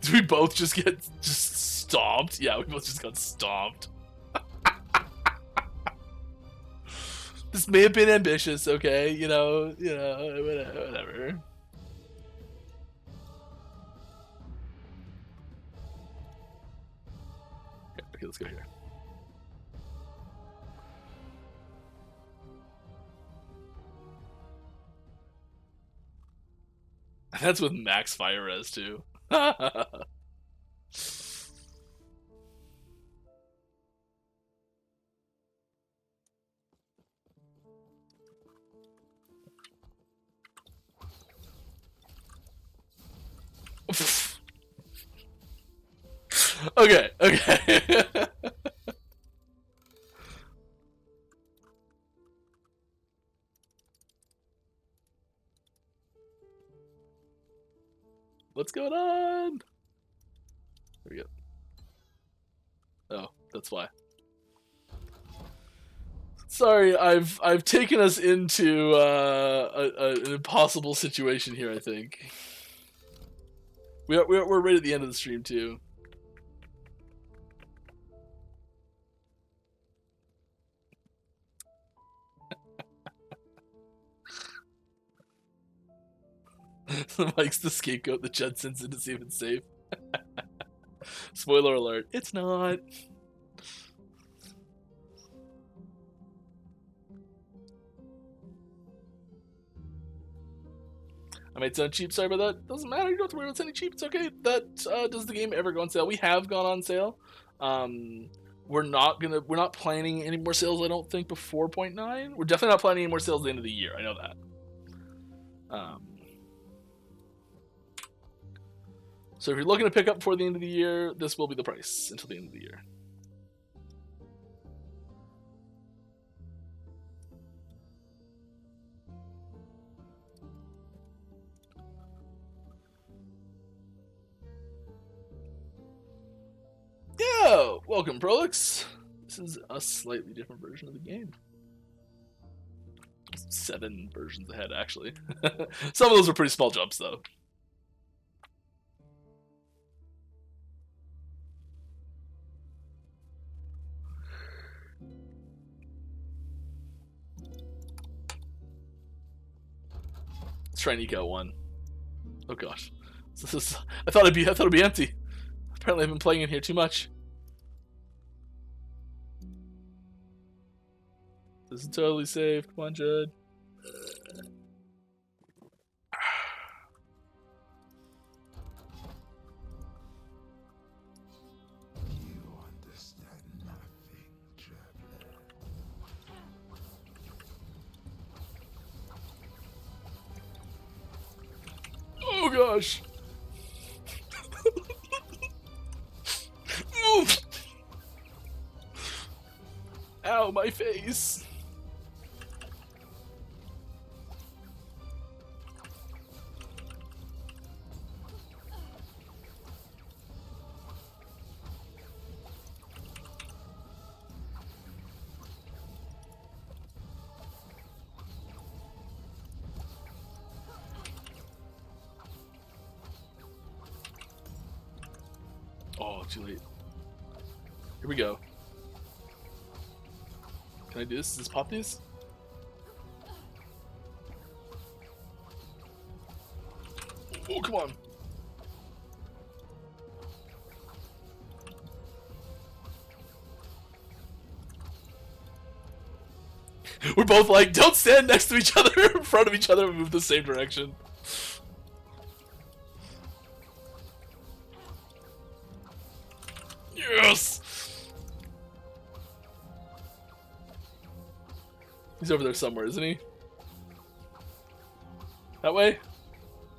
Did we both just get stomped? Yeah, we both just got stomped. This may have been ambitious, okay? You know, whatever. Okay, let's go here. That's with max fire res too. Okay. What's going on? There we go. Oh, that's why. Sorry, I've taken us into an impossible situation here. I think we're right at the end of the stream too. Mike's the scapegoat that Jed sends in to see if it's safe. Spoiler alert, it's not. I might sound cheap, sorry about that. Doesn't matter, you don't have to worry about sending cheap, it's okay. That does the game ever go on sale? We have gone on sale. We're not planning any more sales, I don't think, before 0.9. We're definitely not planning any more sales at the end of the year, I know that. So if you're looking to pick up before the end of the year, this will be the price until the end of the year. Yo! Welcome, Prolix. This is a slightly different version of the game. 7 versions ahead, actually. Some of those are pretty small jumps, though. Let's try and eke out one. Oh gosh, this is. I thought it'd be empty. Apparently, I've been playing in here too much. This is totally safe. Come on, Judd. You understand nothing, traveler. Oh gosh. Oof. Ow, my face. Oh, too late. Here we go. Can I do this? Just pop these? Oh, come on. We're both like, don't stand next to each other, in front of each other, and move the same direction. Yes! He's over there somewhere, isn't he? That way?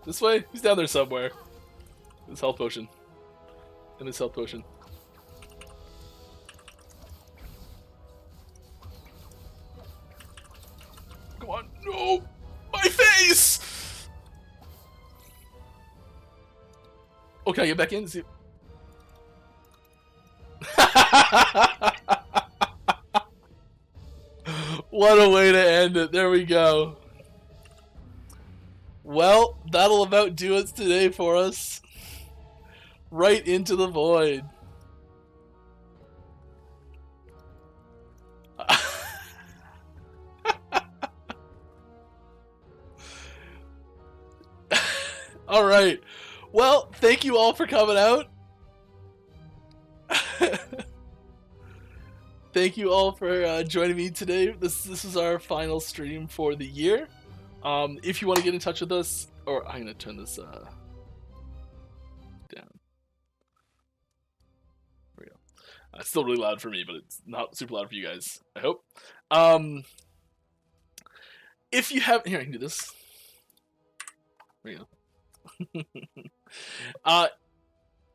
This way? He's down there somewhere. His health potion. And his health potion. Come on. No! My face! Oh, can I get back in? See. What a way to end it. There we go. Well, that'll about do it today for us. Right into the void. All right. Well, thank you all for coming out. Thank you all for joining me today. This is our final stream for the year. If you want to get in touch with us, or I'm going to turn this down. There we go. It's still really loud for me, but it's not super loud for you guys, I hope. If you have... Here, I can do this. There we go.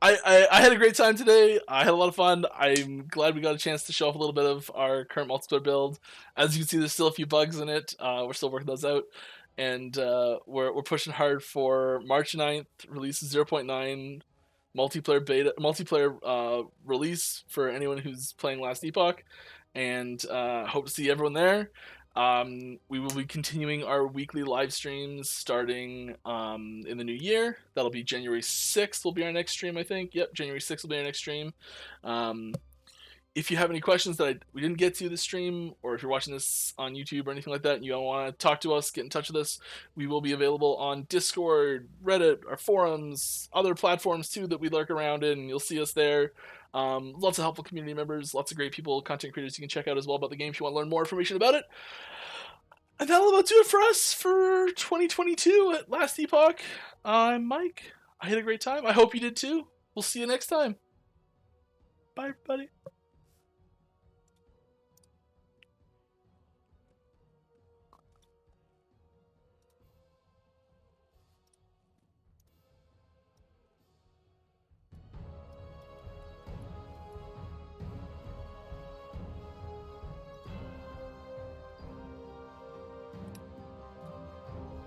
I had a great time today. I had a lot of fun. I'm glad we got a chance to show off a little bit of our current multiplayer build. As you can see, there's still a few bugs in it. We're still working those out. And we're pushing hard for March 9th, release 0.9 multiplayer release for anyone who's playing Last Epoch. And hope to see everyone there. We will be continuing our weekly live streams starting in the new year. That'll be January 6th will be our next stream, I think. Yep, January 6th will be our next stream. if you have any questions that we didn't get to this stream, or if you're watching this on YouTube or anything like that, and you want to talk to us, get in touch with us, we will be available on Discord, Reddit, our forums, other platforms too that we lurk around in. You'll see us there. Lots of helpful community members, lots of great people, content creators you can check out as well about the game if you want to learn more information about it. And that'll about do it for us for 2022 at Last Epoch. I'm Mike. I had a great time. I hope you did too. We'll see you next time. Bye, everybody.